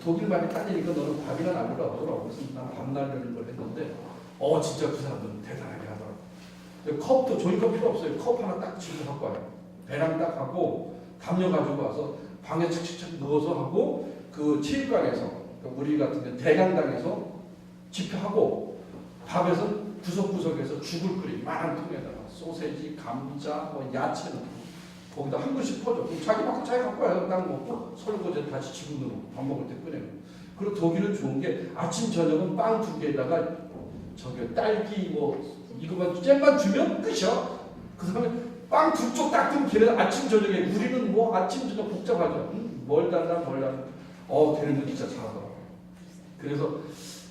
독일 말이 따지니까 너는 밥이나 날리라 하더라고. 그래서 난 밥 날리는 걸 했는데 진짜 그 사람들은 대단하게 하더라고. 컵도 종이컵 필요 없어요. 컵 하나 딱 집어 갖고 와요. 배랑 딱 하고 담요 가지고 와서 방에 착착착 넣어서 하고 그 체육관에서 우리 같은 데 대강당에서 집회하고 밥에서 구석구석에서 죽을 끓이 많은 통에다가 소세지, 감자, 뭐 야채는 거기다 한 그릇씩 퍼줘. 그럼 자기 갖고 와요. 딱 먹고 설거지 다시 집어넣고 밥 먹을 때 꺼내고. 그리고 독일은 좋은 게 아침 저녁은 빵 2개에다가 딸기 뭐 이거만 잼만 주면 끝이야. 그 다음에 빵 2쪽 딱 두면 걔네 아침 저녁에 우리는 뭐 아침 저녁 복잡하죠. 뭘 달라. 걔네는 진짜 잘하더라고. 그래서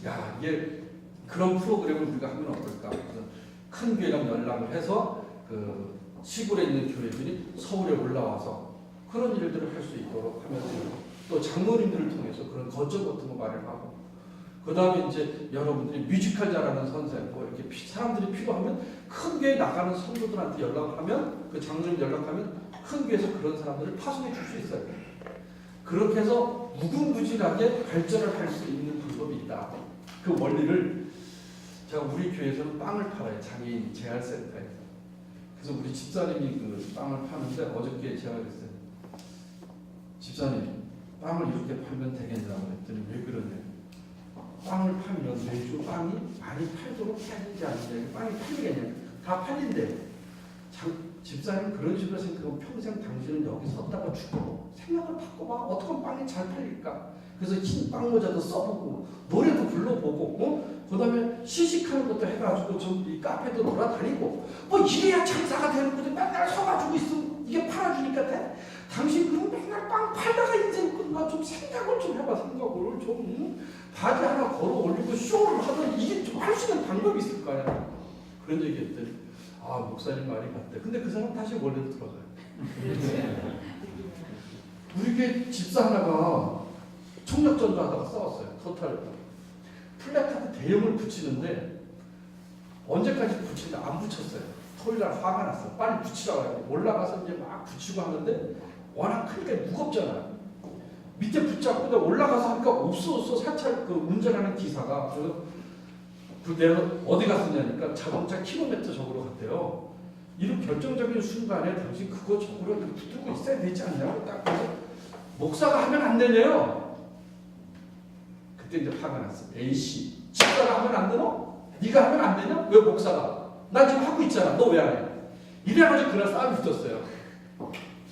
야 이게 그런 프로그램을 우리가 하면 어떨까. 그래서 큰 교회랑 연락을 해서 그 시골에 있는 교회들이 서울에 올라와서 그런 일들을 할 수 있도록 하면서 또 장로님들을 통해서 그런 거점 같은 거 마련하고 그 다음에 이제 여러분들이 뮤지컬 잘하는 선생 뭐 이렇게 사람들이 필요하면 큰 교회 나가는 성도들한테 연락을 하면 그 장로님 연락하면 큰 교회에서 그런 사람들을 파송해 줄 수 있어요. 그렇게 해서 무궁무진하게 발전을 할 수 있는 방법이 있다. 그 원리를 제가 우리 교회에서는 빵을 팔아요. 장애인 재활센터에서. 그래서 우리 집사님이 그 빵을 파는데 어저께 제가 그랬어요. 집사님 빵을 이렇게 팔면 되겠냐고 했더니 왜 그러냐. 빵을 팔면 매주 빵이 많이 팔도록 해야지 않느냐. 빵이 팔리겠냐. 다 팔린대. 집사님 그런 식으로 생각하면 평생 당신은 여기 섰다가 죽고 생각을 바꿔봐. 어떻게 하면 빵이 잘 팔릴까. 그래서 흰 빵 모자도 써보고 노래도 불러보고 그 다음에 시식하는 것도 해가지고 좀 이 카페도 돌아다니고 뭐 이래야 장사가 되는 거지. 맨날 서가지고 있으면 이게 팔아주니까 돼? 당신 그럼 맨날 빵 팔다가 인생 끝나. 좀 생각을 좀 해봐. 생각을 좀 바지 하나 걸어 올리고 쇼를 하든 이게 좀 할 수 있는 방법이 있을 거 아니야. 그런 얘기 했더니 목사님 말이 맞대. 근데 그 사람 다시 원래로 들어가요. 우리 교회 집사 하나가 총력전도 하다가 싸웠어요. 토탈 플래카드 대형을 붙이는데 언제까지 붙이는데 안 붙였어요. 토요일날 화가 났어. 빨리 붙이라고 해요. 올라가서 이제 막 붙이고 하는데 워낙 크니까 무겁잖아요. 밑에 붙잡고 올라가서 하니까 없어. 사찰 그 운전하는 기사가. 그래서 내가 어디 갔었냐니까 자동차 킬로미터 적으러 갔대요. 이런 결정적인 순간에 당신 그거 적으러 붙들고 있어야 되지 않냐고 딱 그래서 목사가 하면 안 되네요. 그때 이제 화가 났어. A씨, 집사가 하면 안 되나? 네가 하면 안 되냐? 왜 목사가? 나 지금 하고 있잖아. 너 왜 안 해? 이래가지고 그날 싸움이 붙었어요.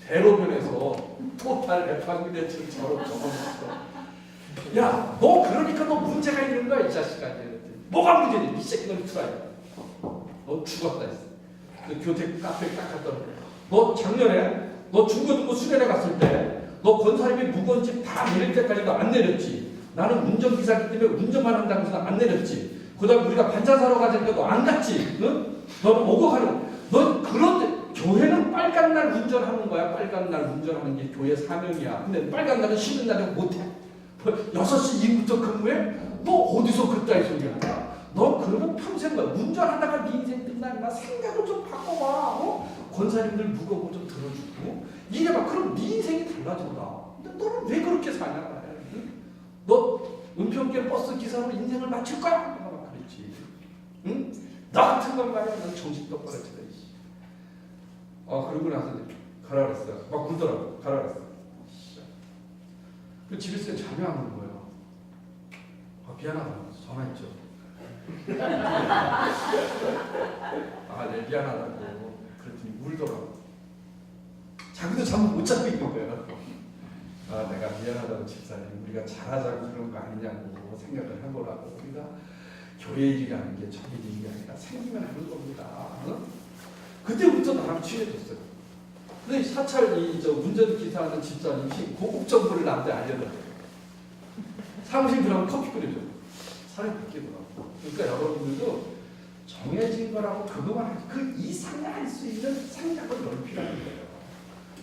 대로변에서 토탈 에팡게리처럼 적어놨어. 야, 너 그러니까 너 문제가 있는 거야 이 자식아. 뭐가 문제니? 이 새끼 너 트라이. 너 죽었다 했어. 그 교태 카페에 딱 갔더니 너 작년에 너 중고등부 수련회 갔을 때 너 권사님이 무거운 집 다 내릴 때까지도 안 내렸지. 나는 운전기사기 때문에 운전만 한다고 해서 안 내렸지. 그 다음에 우리가 반찬 사러 가자니까 너 안 갔지. 응? 너는 오고 가는 넌 그런데 교회는 빨간 날 운전하는 거야. 빨간 날 운전하는 게 교회 사명이야. 근데 빨간 날은 쉬는 날에 못해. 6시 이후부터 근무해? 너 어디서 그따위 소리 하냐? 너 그러면 평생 운전하다가 네 인생 끝나니까 생각을 좀 바꿔봐. 권사님들 무거운 거 좀 들어주고 이래봐. 그럼 네 인생이 달라진다. 근데 너는 왜 그렇게 사냐 말이야. 응? 너 은평계 버스 기사로 인생을 마칠 거야? 내가 막 그랬지. 응? 나 같은 건 말이야. 난 정신 똑바로 차려. 그러고 나서 가라 그랬어요. 막 울더라고. 가라 그랬어. 그 집에서 잠이 안 오는 거예요. 미안하다고 전화했죠. 네 미안하다고. 그랬더니 울더라고. 자기도 잠을 못 자고 있는 거예요. 내가 미안하다고 집사님. 우리가 잘하자고 그런 거 아니냐고 생각을 해보라고. 우리가 교회 일이라는 게 저희 일이 아니라 생기면 하는 겁니다. 그때부터 나랑 친해졌어요. 근데 사찰 운전기사하는 집사님이 고급 정보를 나한테 알려달래요. 사무실 들어가면 커피 끓여줘요. 사람이 바뀌더라고. 그러니까 여러분들도 정해진 거라고 그것만 하지 그 이상을 할 수 있는 생각을 넓히라는 거예요.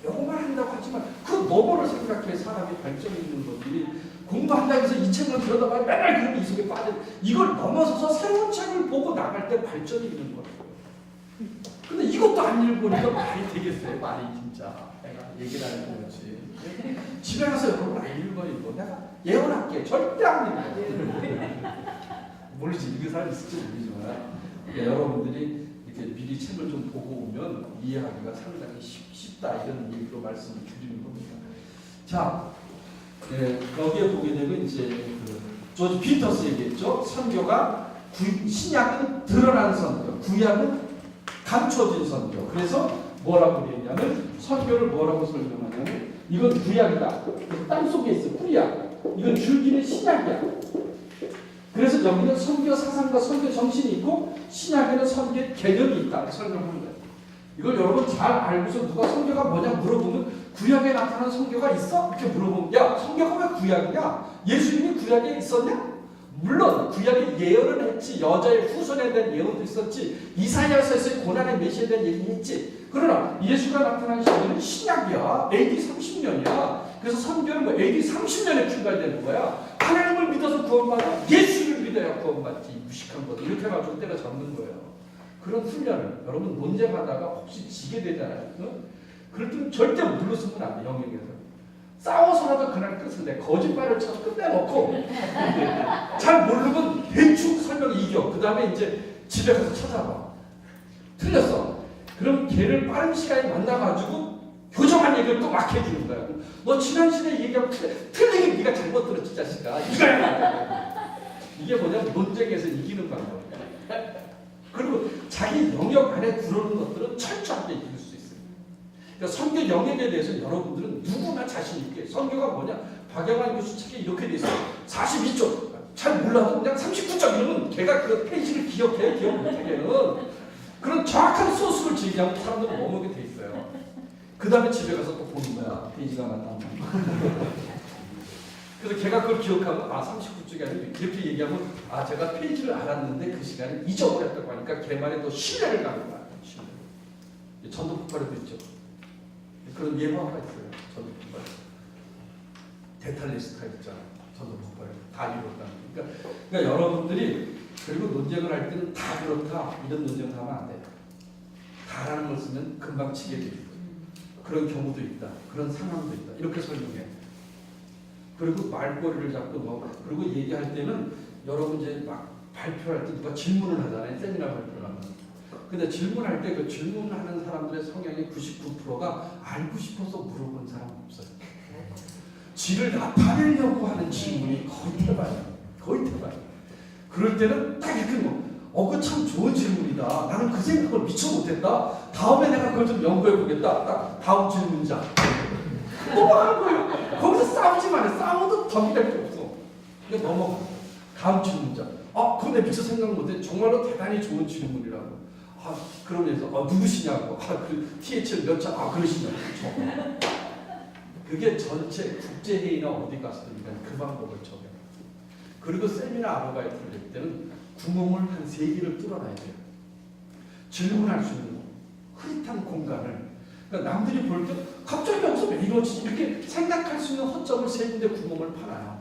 요것만 한다고 하지만 그 너머를 생각해 사람이 발전이 있는 것들이 공부한다고 해서 이 책만 들여다봐야 맨날 그런 이 속에 빠져 이걸 넘어서서 새로운 책을 보고 나갈 때 발전이 있는 거예요. 근데 이것도 안 읽으니까 말이 되겠어요. 말이 진짜 내가 얘기를 안 해보지 집에 가서 여러분 안 읽어 내가 예언할게 절대 안 읽어 모르지 읽은 사람 있을지 모르지만 그러니까 여러분들이 이렇게 미리 책을 좀 보고 오면 이해하기가 상당히 쉽다 이런 얘기로 말씀을 드리는 겁니다. 자, 거기에 보게 되면 이제 조지 피터스 얘기했죠. 선교가 신약은 드러난 선교, 구약은 감춰진 선교. 그래서 뭐라고 그랬냐면 선교를 뭐라고 설명하냐면 이건 구약이다. 땅 속에 있어 구약. 이건 줄기는 신약이야. 그래서 여기는 선교 사상과 선교 정신이 있고 신약에는 선교 개념이 있다. 설명하는 거예요. 이걸 여러분 잘 알고서 누가 선교가 뭐냐 물어보면 구약에 나타난 선교가 있어? 이렇게 물어보면 야 선교가 왜 구약이냐? 예수님이 구약에 있었냐? 물론 구약에 예언을 했지 여자의 후손에 대한 예언도 있었지 이사야서에서의 고난의 메시아에 대한 얘기는 했지 그러나 예수가 나타난 시기는 신약이야 AD 30년이야 그래서 선교는 뭐 AD 30년에 출발되는 거야 하나님을 믿어서 구원받아 예수를 믿어야 구원받지 무식한 것 이렇게 해가지고 때려잡는 거예요 그런 훈련을 여러분 논쟁하다가 혹시 지게 되잖아요 응? 그럴 때는 절대 물러서면 안 돼 영역에서 싸워서라도 그날 끝을 내 거짓말을 쳐서 끝내놓고 잘 모르면 대충 설명 이겨 그 다음에 이제 집에 가서 찾아봐 틀렸어 그럼 걔를 빠른 시간에 만나가지고 교정한 얘기를 또 막 해주는 거야 너 지난 시대에 얘기하면 틀리게 네가 잘못 들었지 자식아 이게 뭐냐면 논쟁에서 이기는 방법이야 그리고 자기 영역 안에 들어오는 것들은 철저하게 이길 수 있어요 그러니까 선교 영역에 대해서 여러분들은 누구나 자신 있게 선교가 뭐냐 박영환 교수 책에 이렇게 돼 있어요 42쪽 잘 몰라도 그냥 39쪽 이러면 걔가 그 페이지를 기억해 기억 못하게는 그런 정확한 소스를 제기하면 사람들은 머무게 돼 있어요 그 다음에 집에 가서 또 보는 거야 페이지가 맞다 그래서 걔가 그걸 기억하면 아 39쪽이 아니고 이렇게 얘기하면 아 제가 페이지를 알았는데 그 시간에 잊어버렸다고 하니까 걔 말에 또 신뢰를 가는 거야 신뢰 전도 폭발에도 있죠 그런 예화가 있어요. 전도 폭발. 데탈리스트가 있잖아요. 전도 폭발. 다 이뤘다. 그러니까 여러분들이 그리고 논쟁을 할 때는 다 그렇다 이런 논쟁을 하면 안 돼요. 다라는 걸 쓰면 금방 치게 되고 그런 경우도 있다. 그런 상황도 있다. 이렇게 설명해. 그리고 말꼬리를 잡고 뭐 그리고 얘기할 때는 여러분 이제 막 발표할 때 누가 질문을 하잖아요. 세미나 발표를 하면. 근데 질문할 때 그 질문하는 사람들의 성향의 99%가 알고 싶어서 물어본 사람 없어요. 지를 나타내려고 하는 질문이 거의 대박이에요. 거의 대박이에요. 그럴 때는 딱 이렇게 그거 참 좋은 질문이다. 나는 그 생각을 미처 못했다. 다음에 내가 그걸 좀 연구해 보겠다. 딱 다음 질문자. 넘어가는 거예요. 거기서 싸우지 마요. 싸워도 덤이 될 게 없어. 근데 넘어가. 다음 질문자. 그거 내 미처 생각 못해. 정말로 대단히 좋은 질문이라고. 그러면서 누구시냐고 그 THL 몇 차 그러시냐고 그게 전체 국제회의나 어디 갔으든 그 방법을 적용해요. 그리고 세미나 아르바이트를 낼 때는 구멍을 한 3개를 뚫어놔야 돼요. 질문할 수 있는 흐릿한 공간을 그러니까 남들이 볼 때 갑자기 여기서 왜 이러지 이렇게 생각할 수 있는 허점을 3군데 구멍을 파놔요.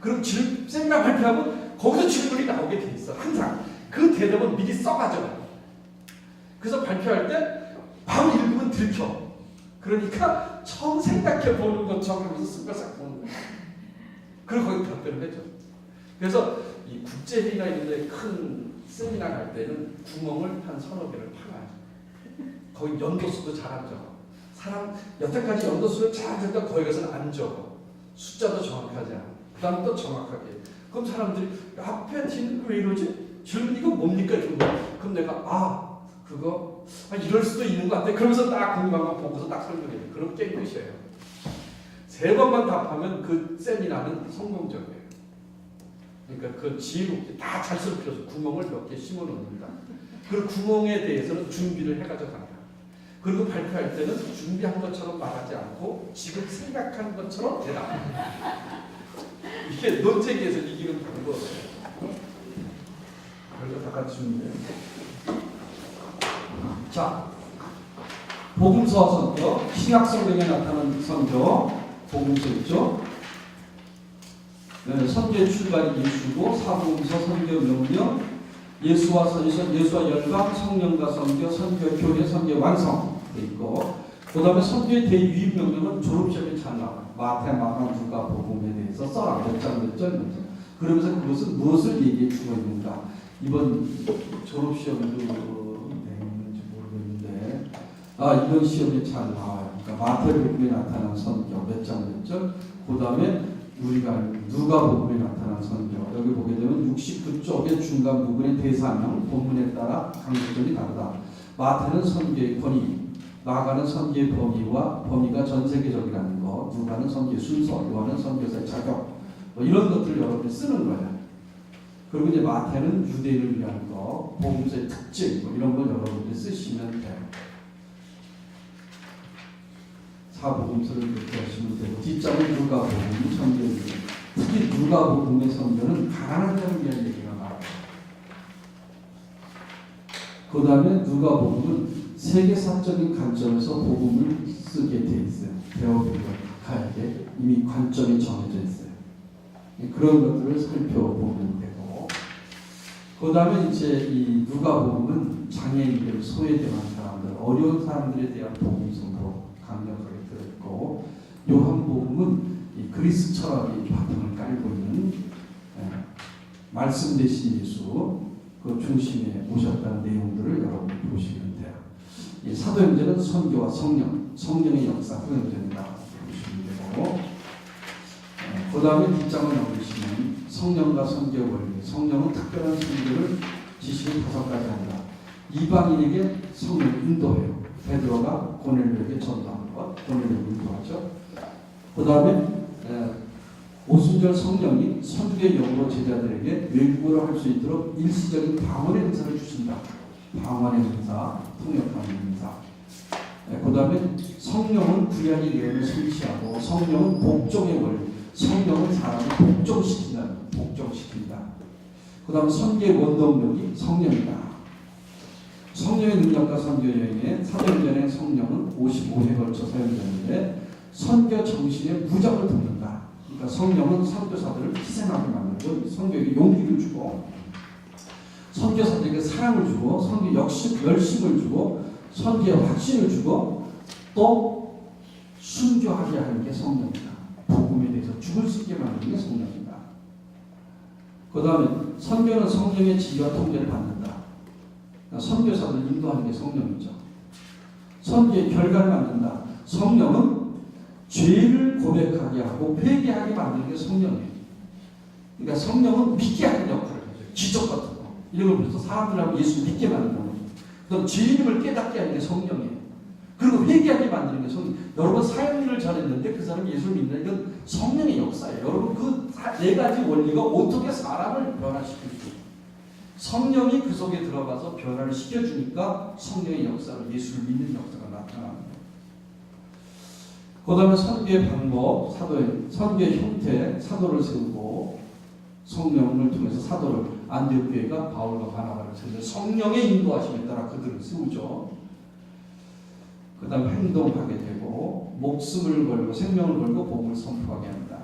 그럼 세미나 발표하면 거기서 질문이 나오게 돼 있어. 항상 그 대답은 미리 써가져가요. 그래서 발표할 때 바로 읽으면 들켜. 그러니까 처음 생각해보는 것처럼 하면서 쓱싹 보는 거예요. 그리고 거기 답변을 해줘. 그래서 이 국제회의나 이런 데 큰 세미나 갈 때는 구멍을 한 3-4 개를 파놔요. 거기 연도수도 잘 안 적어. 사람 여태까지 연도수를 잘 적다 거기 가서는 안 적어. 숫자도 정확하지 않아. 그 다음 또 정확하게. 그럼 사람들이 앞에 뒤는 왜 이러지? 질문 이거 뭡니까? 그럼 내가 그거 이럴 수도 있는 것 같아. 그러면서 딱 궁금한 거 보고서 딱 설명해. 그럼 게임 끝이에요. 3번만 답하면 그 세미나는 성공적이에요. 그러니까 그 지혜롭게 다 잘 쓸 필요 없어. 구멍을 몇 개 심어 놓는다. 그 구멍에 대해서는 준비를 해가지고 간다. 그리고 발표할 때는 준비한 것처럼 말하지 않고 지금 생각한 것처럼 대답. 이게 논쟁에서 이기는 방법이에요. 별거 다 바깥 주면 돼요. 자, 복음서와 성경, 신약 성경에 나타난 성경, 복음서 있죠. 네, 선교의 출발이 예수고, 사복음서, 선교 명령, 예수와 선서, 예수와 열방, 성령과 선교, 선교 교회, 선교 완성 돼 있고, 그 다음에 선교의 대유입 명령은 졸업시험에 잘 나와요. 마태, 마가, 누가, 복음에 대해서 써라. 몇 장, 몇 절, 몇 절. 그러면서 그것은 무엇을 얘기해 주고 있는가. 이번 졸업시험에도 있는지 모르겠는데, 이번 시험에 잘 나와요. 그러니까 마태복음에 나타난 선교 몇 장, 몇 절. 그 다음에 우리가 누가복음에 나타난 선교. 여기 보게 되면 69쪽의 중간 부분의 대사명, 본문에 따라 강조점이 다르다. 마태는 선교의 권위, 마가는 선교의 범위가 전 세계적이라는 거, 누가는 선교의 순서, 요한은 선교사의 자격, 뭐 이런 것들을 여러분이 쓰는 거예요. 그리고 이제 마태는 유대인을 위한 거, 복음서의 특징, 뭐 이런 걸 여러분들이 쓰시면 돼요. 사복음서를 그렇게 하시면 되고, 뒷장은 누가복음, 선교입니다. 특히 누가복음의 선교는 가난한 자를 위한 얘기가 나와요. 그 다음에 누가복음은 세계사적인 관점에서 복음을 쓰게 돼 있어요. 베어비고 각하에게 이미 관점이 정해져 있어요. 그런 것들을 살펴보면 되고, 그 다음에 이제 이 누가복음은 장애인들, 소외당한 사람들, 어려운 사람들에 대한 복음성으로 강력하게 들어있고, 요한복음은 이 그리스 철학이 바탕을 깔고 있는 말씀 대신 예수 그 중심에 오셨다는 내용들을 여러분이 보시면 돼요. 이 사도행전은 선교와 성령의 역사, 사도행전이다 보시면 되고, 그 다음에 뒷장을 넘기시면 성령과 선교 원리, 성령은 특별한 선교를 지시를 5가지 한다. 이방인에게 성령 인도해요. 베드로가 고넬료에게 전도하는 것, 고넬료 인도하죠. 그 다음에 오순절 성령이 선교의 영으로 제자들에게 외국어를 할 수 있도록 일시적인 방언의 은사를 주신다. 방언의 은사, 통역하는 은사. 그 다음에 성령은 구약의 예언을 성취하고, 성령은 복종의 원리, 성령은 사람을 복종시킨다. 그 다음 선교의 원동력이 성령이다. 성령의 능력과 선교 여행에 사도행전의 성령은 55회 걸쳐 사용되는데, 선교 정신에 무장을 돋는다. 그러니까 성령은 선교사들을 희생하게 만들고, 선교에게 용기를 주고, 선교사들에게 사랑을 주고, 선교 열심을 주고, 선교에 확신을 주고, 또 순교하게 하는 게 성령이다. 복음에 대해서 죽을 수 있게 만드는 게 성령이다. 그 다음에 선교는 성령의 지휘와 통제를 받는다. 그러니까 선교사들 인도하는 게 성령이죠. 선교의 결과를 만든다. 성령은 죄를 고백하게 하고 회개하게 만드는 게 성령이에요. 그러니까 성령은 믿게 하는 역할을 해요. 기적 같은 거. 이런 걸 빌어서 사람들하고 예수 믿게 만드는 거예요. 그다음 죄인임을 깨닫게 하는 게 성령이에요. 그리고 회개하게 만드는 게 성령. 여러분 사형리를 잘했는데 그 사람이 예수를 믿는다. 이건 성령의 역사예요. 여러분 그 4가지 원리가 어떻게 사람을 변화시킬지. 성령이 그 속에 들어가서 변화를 시켜주니까 성령의 역사로 예수를 믿는 역사가 나타납니다. 그 다음에 선교의 방법, 선교의 형태, 사도를 세우고, 성령을 통해서 사도를, 안디옥 교회가 바울과 바나바를 세우고 성령의 인도하심에 따라 그들을 세우죠. 그 다음 행동하게 되고, 목숨을 걸고 생명을 걸고 복음을 선포하게 한다.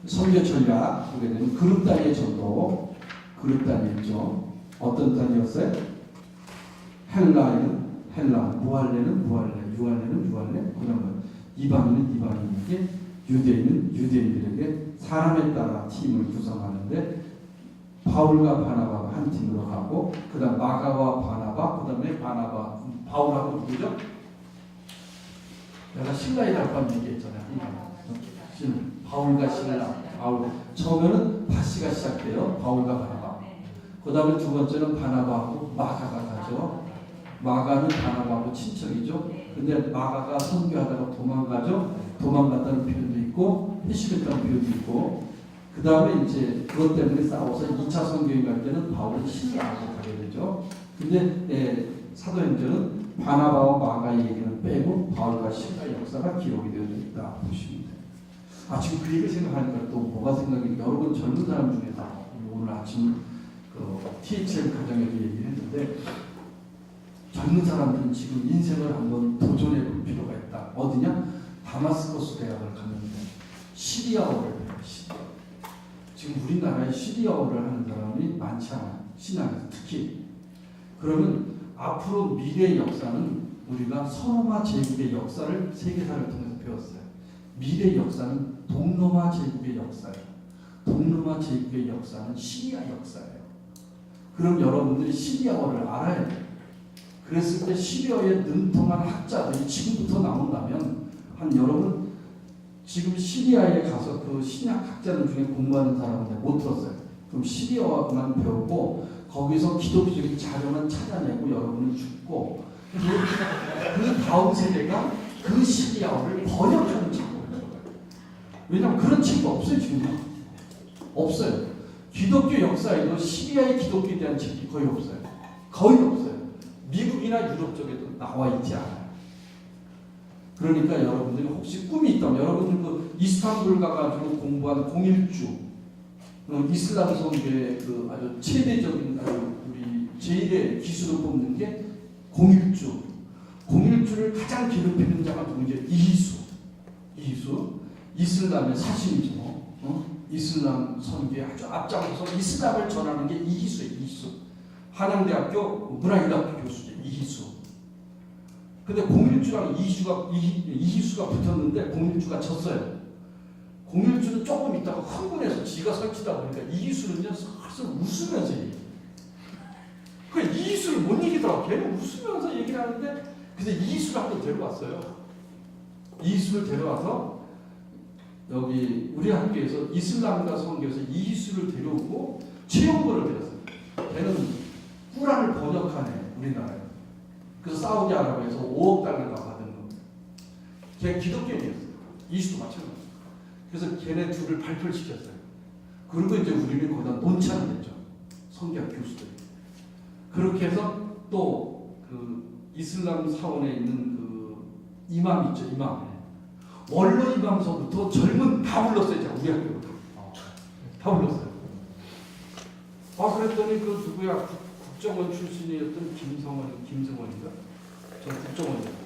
선교 전략 보게 되면 그룹 단위의 전도, 그룹 단위였죠. 어떤 단위였어요? 헬라에는 헬라, 무할레는 무할레, 유할레는 유할레, 그런 거. 이방인은 이방인에게, 유대인은 유대인들에게 사람에 따라 팀을 구성하는데, 바울과 바나바가 한 팀으로 가고, 그 다음 마가와 바나바, 그 다음에 바울하고 누구죠? 내가 신라에 갈 뻔 얘기했잖아요. 바울과 신라, 바울. 처음에는 바시가 시작돼요. 바울과 바나바. 그 다음에 두 번째는 바나바하고 마가가 가죠. 마가는 바나바하고 친척이죠. 근데 마가가 선교하다가 도망가죠. 도망갔다는 표현도 있고 회심했다는 표현도 있고, 그 다음에 이제 그것 때문에 싸워서 2차 선교행 갈 때는 바울이 신라하고 가게 되죠. 근데 사도행전은 바나바와 마가의 얘기는 빼고 바울과 신라의 역사가 기록이 되어 있다 보시면 돼요. 지금 그 얘기를 생각하니까 또 뭐가 생각이, 여러분 젊은 사람 중에서 오늘 아침 THM 가정에도 얘기를 했는데 젊은 사람들은 지금 인생을 한번 도전해 볼 필요가 있다. 어디냐? 다마스커스 대학을 갔는데 시리아어를 배워요. 시리아어. 지금 우리나라에 시리아어를 하는 사람이 많지 않아요. 신앙에서 특히. 그러면 앞으로 미래의 역사는 우리가 서로마 제국의 역사를 세계사를 통해서 배웠어요. 미래의 역사는 동로마 제국의 역사예요. 동로마 제국의 역사는 시리아 역사예요. 그럼 여러분들이 시리아어를 알아야 돼요. 그랬을 때 시리아에 능통한 학자들이 지금부터 나온다면 여러분 지금 시리아에 가서 그 신약 학자들 중에 공부하는 사람한테 못 들었어요. 그럼 시리아어만 배우고 거기서 기독교적인 자료만 찾아내고 여러분은 죽고 그 다음 세대가 그 시리아어를 번역하는 작업을 해요. 왜냐하면 그런 책이 없어요. 지금 없어요. 기독교 역사에도 시리아의 기독교에 대한 책이 거의 없어요. 거의 없어요. 미국이나 유럽 쪽에도 나와 있지 않아요. 그러니까 여러분들이 혹시 꿈이 있다면 여러분들 그 이스탄불 가가지고 공부한 공일주 이슬람 선교의 그 아주 최대적인 우리 제1의 기술을 뽑는 게 공일주. 공일주를 가장 괴롭히는 자가 누구죠? 이희수. 이슬람의 사신이죠. 이슬람 선교에 아주 앞장서서 이슬람을 전하는 게 이희수예요. 이희수. 한양대학교 문화인학부 교수죠. 이희수. 근데 공일주랑 이희수가 붙었는데 공일주가 졌어요. 공일주는 조금 있다가 흥분해서 지가 설치다 보니까 이희수는요 슬슬 웃으면서 얘기해요. 그 이희수를 못 이기더라고. 걔는 웃으면서 얘기를 하는데 근데 이희수를 한번 데려왔어요. 이희수를 데려와서 여기 우리 학교에서 이슬람과 선교에서 이희수를 데려오고 채용권을 드렸어요. 걔는 꾸란을 번역하네 우리나라에. 그래서 사우디아라비아에서 5억 달러가 받은 겁니다. 걔 기독교인이었어요. 이희수도 마찬가지예요. 그래서 걔네 둘을 발표를 시켰어요. 그리고 이제 우리는 거기다 논찬을 했죠. 선교학 교수들. 그렇게 해서 또 그 이슬람 사원에 있는 그 이맘 있죠. 이맘. 원로 이맘서부터 젊은 다 불렀어요. 제가 우리 학교로. 다 불렀어요. 그랬더니 그 누구야 국정원 출신이었던 김성원인가? 저 국정원이요.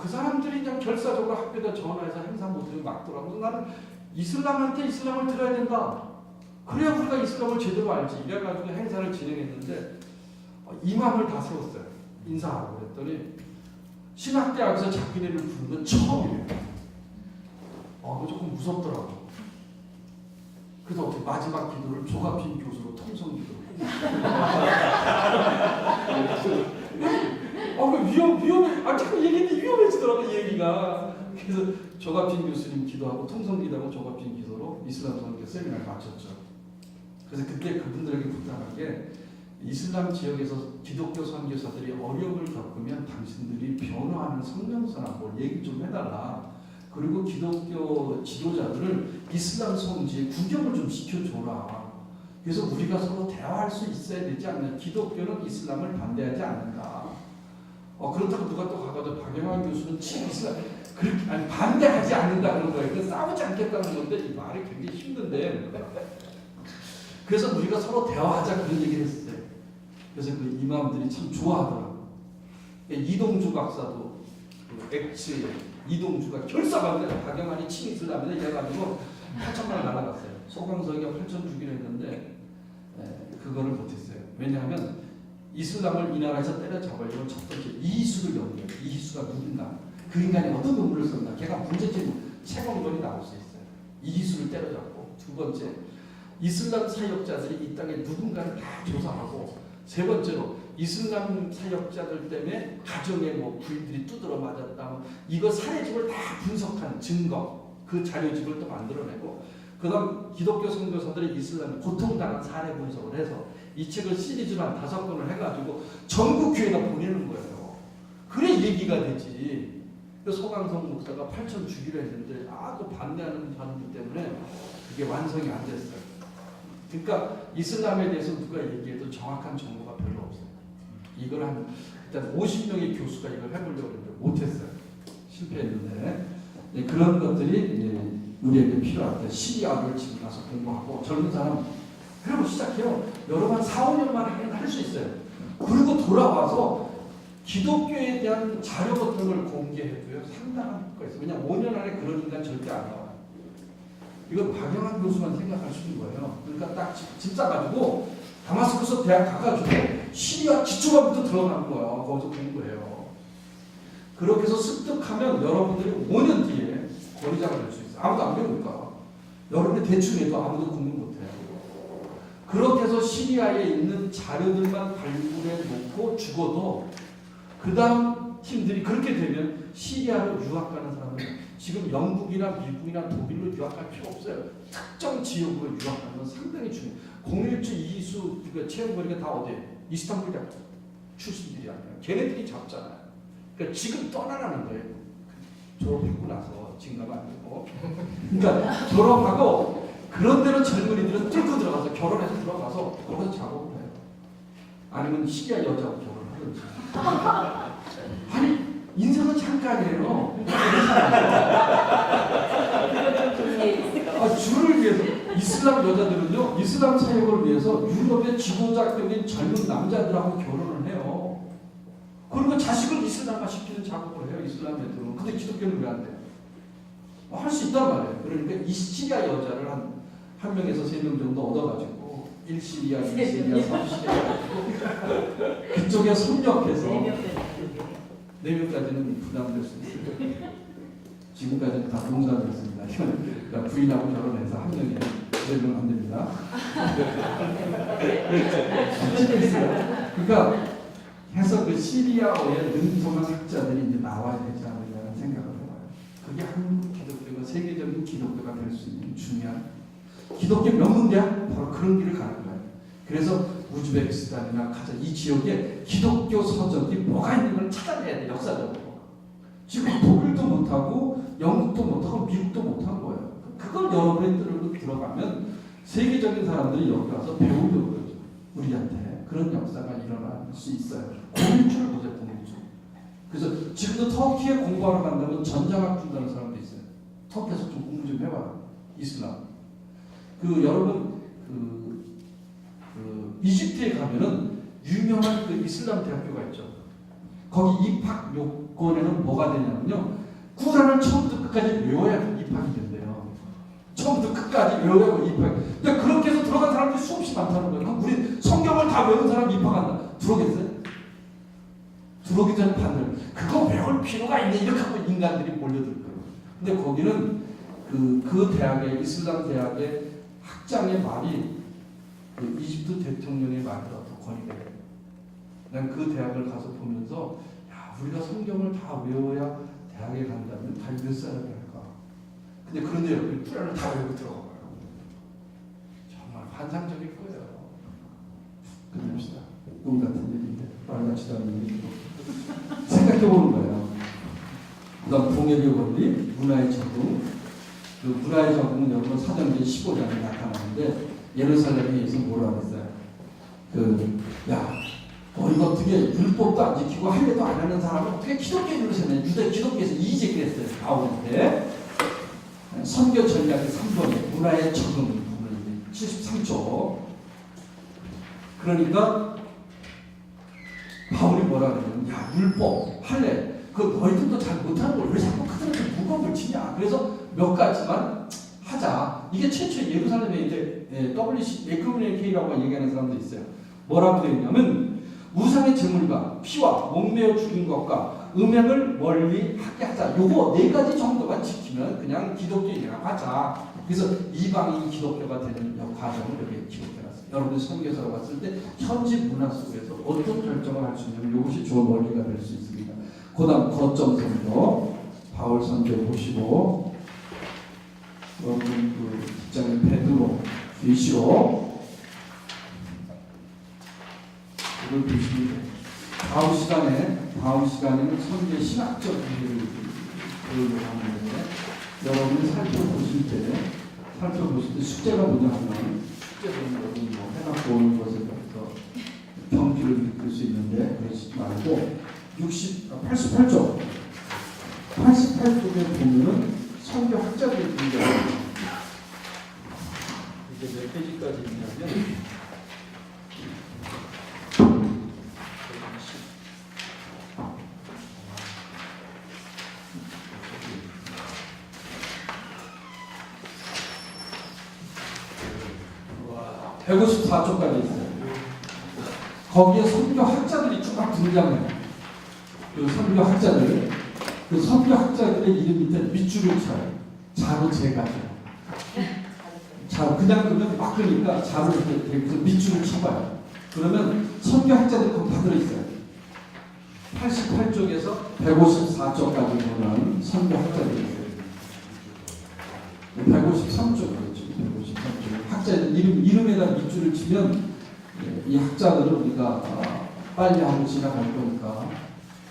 그 사람들이 그냥 결사적으로 학교에다 전화해서 행사 못하게 막더라고. 나는 이슬람한테 이슬람을 들어야 된다. 그래야 우리가 이슬람을 제대로 알지. 이래가지고 행사를 진행했는데 이맘을 다 세웠어요. 인사하고 그랬더니 신학대학에서 자기네를 부른 건 처음이에요. 그거 조금 무섭더라고. 그래서 어떻게 마지막 기도를 조갑힌 교수로 통성기도를 위험해. 자꾸 얘기했는데 위험해지더라고, 얘기가. 그래서 조갑힌 교수님 기도하고 통성기도하고 조갑힌 기도로 이슬람 선교 세미나를 마쳤죠. 그래서 그때 그분들에게 부탁한 게 이슬람 지역에서 기독교 선교사들이 어려움을 겪으면 당신들이 변호하는 성명서나 뭘 얘기 좀 해달라. 그리고 기독교 지도자들을 이슬람 성지에 구경을 좀 시켜줘라. 그래서 우리가 서로 대화할 수 있어야 되지 않나. 기독교는 이슬람을 반대하지 않는다. 그렇다고 누가 또 가가지고 박영환 교수는 이슬람 그렇게 반대하지 않는다는 거예요. 그래서 싸우지 않겠다는 건데 이 말이 굉장히 힘든데. 그래서 우리가 서로 대화하자 그런 얘기를 했어요. 그래서 그 이맘들이 참 좋아하더라고요. 이동주 박사도 그 엑스 이동주가 결사반대 박영환이 친이슬람에 해가지고 8천만 원 날아갔어요. 소강석이가 8천 주기로 했는데 그거를 못했어요. 왜냐하면 이슬람을 이 나라에서 때려잡으려면 첫 번째 이희수를 연구해요. 이희수가 누군가, 그 인간이 어떤 논문을 썼나, 걔가 문제점 채권권이 나올 수 있어요. 이희수를 때려잡고, 두 번째 이슬람 사역자들이 이 땅에 누군가를 다 조사하고, 세 번째로 이슬람 사역자들 때문에 가정에 부인들이 두드러 맞았다, 이거 사례집을 다 분석한 증거, 그 자료집을 또 만들어내고, 그 다음 기독교 선교사들이 이슬람 고통당한 사례 분석을 해서 이 책을 시리즈로 한 5권을 해가지고 전국 교회에다 보내는 거예요. 그래 얘기가 되지. 소강성 목사가 8천 주기로 했는데 그 반대하는 사람들 때문에 그게 완성이 안 됐어요. 그러니까 이슬람에 대해서 누가 얘기해도 정확한 정보가 별로 없어요. 이걸 일단 50명의 교수가 이걸 해보려고 했는데 못했어요. 실패했는데 그런 것들이 우리에게 필요하다. 시리아를 지금 가서 공부하고 젊은 사람 그리고 시작해요. 여러분 4, 5년 만에 할 수 있어요. 그리고 돌아와서 기독교에 대한 자료 같은 걸 공개해도요. 상당한 효과가 있어요. 왜냐하면 5년 안에 그런 인간 절대 안 나와요. 이건 박영환 교수만 생각할 수 있는 거예요. 그러니까 딱 집 싸가지고 다마스커스 대학 가가지고 시리아 기초반부터 들어가는 거예요. 거기서 공부해요. 그렇게 해서 습득하면 여러분들이 5년 뒤에 권위자가 될 수 있어요. 아무도 안 배우니까. 여러분이 대충 해도 아무도 공부 못해요. 그렇게 해서 시리아에 있는 자료들만 발굴해 놓고 죽어도 그 다음 팀들이 그렇게 되면 시리아로 유학 가는 사람은 지금 영국이나 미국이나 독일로 유학할 필요 없어요. 특정 지역으로 유학하는 건 상당히 중요해요. 공일주 이수 체험거리가 다 어디에? 이스탄불 대학 출신들이 아니에요. 걔네들이 잡잖아요. 그러니까 지금 떠나라는 거예요. 졸업하고 나서 지금 가면 안 되고. 그러니까 졸업하고 그런 대로 젊은이들은 뚫고 들어가서 결혼해서 들어가서 거기서 작업을 해요. 아니면 시리아 여자하고 결혼을 하든지. 아니 인생은 잠깐이에요. 주를 위해서 이슬람 여자들은요. 이슬람 사역을 위해서 유럽의 지도자격인 젊은 남자들하고 결혼을 해요. 그리고 자식을 이슬람화 시키는 작업을 해요. 이슬람 애들은. 근데 기독교는 왜 안 돼요? 할 수 있단 말이에요. 그러니까 이 시리아 여자를 한 명에서 3명 정도 얻어가지고 1시리아, 2시리아, 3시리아 그쪽에 섭렵해서 4명까지는 부담될 수 있어요. 지금까지는 다 농담이었습니다. 그러니까 부인하고 결혼해서 한 명이 4명 안 됩니다. 그러니까 해서 그 시리아어에 능통한 학자들이 이제 나와야 되지 않느냐는 생각을 해봐요. 그게 한국 기독교가 세계적인 기독교가 될 수 있는 중요한 기독교 명문대학 바로 그런 길을 가는 거예요. 그래서 우즈베키스탄이나 카자흐 이 지역에 기독교 서적이 뭐가 있는 걸 찾아내야 돼. 역사적으로. 지금 독일도 못하고 영국도 못하고 미국도 못한 거예요. 그걸 여러분이 들어가면 세계적인 사람들이 여기 와서 배우려고 그러죠. 우리한테. 그런 역사가 일어날 수 있어요. 공일주를 보세요. 공일주. 그래서 지금도 터키에 공부하러 간다면 전장학 준다는 사람도 있어요. 터키에서 좀 공부 좀 해봐요. 이슬람. 여러분 이집트에 가면은 유명한 그 이슬람 대학교가 있죠. 거기 입학 요건에는 뭐가 되냐면요. 꾸란을 처음부터 끝까지 외워야 입학이 된대요. 처음부터 끝까지 외워야 입학. 근데 그렇게 해서 들어간 사람들이 수없이 많다는 거예요. 그럼 우리 성경을 다 외운 사람 입학한다. 들어오겠어요? 들어오기 전에 반대로 그거 외울 필요가 있네. 이렇게 하고 인간들이 몰려들 거예요. 근데 거기는 그 대학의 이슬람 대학의 학장의 말이 그 이집트 대통령의 말보다 더 권위가 돼요. 난 그 대학을 가서 보면서 야 우리가 성경을 다 외워야 대학에 간다면 다 몇 살을 할까? 근데 그런데 여러분이 꾸란을 다 외우고 들어가요. 정말 환상적일 거예요. 끝냅시다. 꿈 같은 얘기인데 말같지도 않은 얘기고 생각해보는 거예요. 그다음 동해의 원리, 문화의 적응. 그 문화의 적응은 여러분 사도행전 15장에 나타나는데 예루살렘에서 뭐라고 했어요? 이거 어떻게 율법도 안 지키고 할례도 안 하는 사람은 어떻게 기독교에 들으셨냐? 유대 기독교에서 이직을 했어요. 바울한테. 선교 전략의 3번에 문화의 적응 부분이 73조. 그러니까 바울이 뭐라 그러냐면 야 율법, 할례 그 너희들도 잘 못하는 걸 왜 자꾸 그들한테 무겁을 치냐? 그래서 몇 가지만 하자. 이게 최초의 예루살렘에 이제 WC 에큐메니케이라고 얘기하는 사람도 있어요. 뭐라고 되어 있냐면 우상의 제물과 피와 목매어 죽인 것과 음행을 멀리 하게 하자. 요거 4가지 정도만 지키면 그냥 기독교인이라고 하자. 그래서 이방인 기독교가 되는 과정을 여기에 기록해놨어요. 여러분이 선교사로 봤을 때 현지 문화 속에서 어떤 결정을 할 수 있냐면 이것이 좋은 원리가 될 수 있습니다. 그 다음 거점 선교 바울 선교 보시고 여러분 그 직장인 베드로 계시오 이걸 보시면 돼요. 다음 시간에는 선교의 신학적 이해를 배우려고 하는데 여러분이 살펴보실 때 숙제가 뭐냐면 숙제는 여러분 해갖고 오는 것에 대해서 경기를 느낄 수 있는데 그러지 말고 88쪽 88쪽에 보면은 선교 학자들이 굉장히 이게 몇 페이지까지 있냐면 와, 154쪽까지 있어요. 거기에 선교학자들이 쫙 등장해요. 그 선교학자들, 그 선교학자들의 이름 밑에 밑줄을 쳐요. 자로 제가죠. 자, 그냥 그러면 막 그러니까 자로 이렇게 대고서 밑줄을 쳐봐요. 그러면 선교학자들이 거기 다 들어있어요. 88쪽에서 154쪽까지 보면 선교학자들이 있어요. 153쪽이겠죠. 153쪽. 학자들 이름에다 밑줄을 치면 이 학자들을 우리가 빨리 하고 지나갈 거니까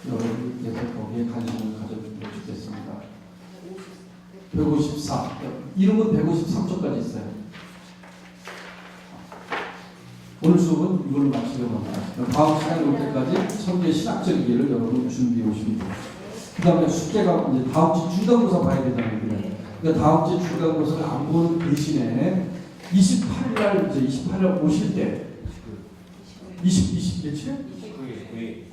여러분께서 거기에 관심을 가져주면 좋겠습니다. 154. 이름은 153쪽까지 있어요. 오늘 수업은 이걸로 마치려고 합니다. 다음 시간에 올 때까지 선교의 신학적 이해를 여러분 준비해 오시면 돼요. 그 다음에 숙제가 이제 다음 주 중간고사 봐야 된다는 얘기예요. 그러니까 다음 주 중간고사를 안 보는 대신에 28일 날 이제 28일 오실 때 20 며칠?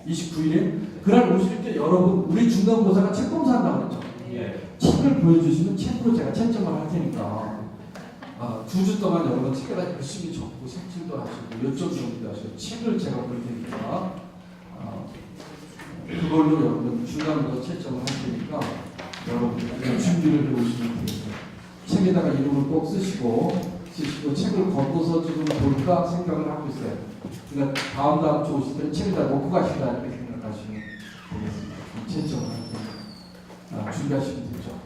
29일에 그날 오실 때 여러분 우리 중간고사가 책 검사한다고 그랬죠. 책을 보여주시면 책으로 제가 채점을 할 테니까 2주 동안 여러분 책에다 열심히 적고 색칠도 하시고 요점 정리도 하시고 책을 제가 볼 테니까 그걸로 여러분 중간고사 채점을 할 테니까 여러분 준비를 해오시면 되겠어요. 책에다가 이름을 꼭 쓰시고 책을 걷고서 지금 볼까 생각을 하고 있어요. 그러니까 다음 주 오실 때는 책에다 놓고 가시다 이렇게 생각하시면 되겠습니다. 채점을 할 때 준비하시면 되죠.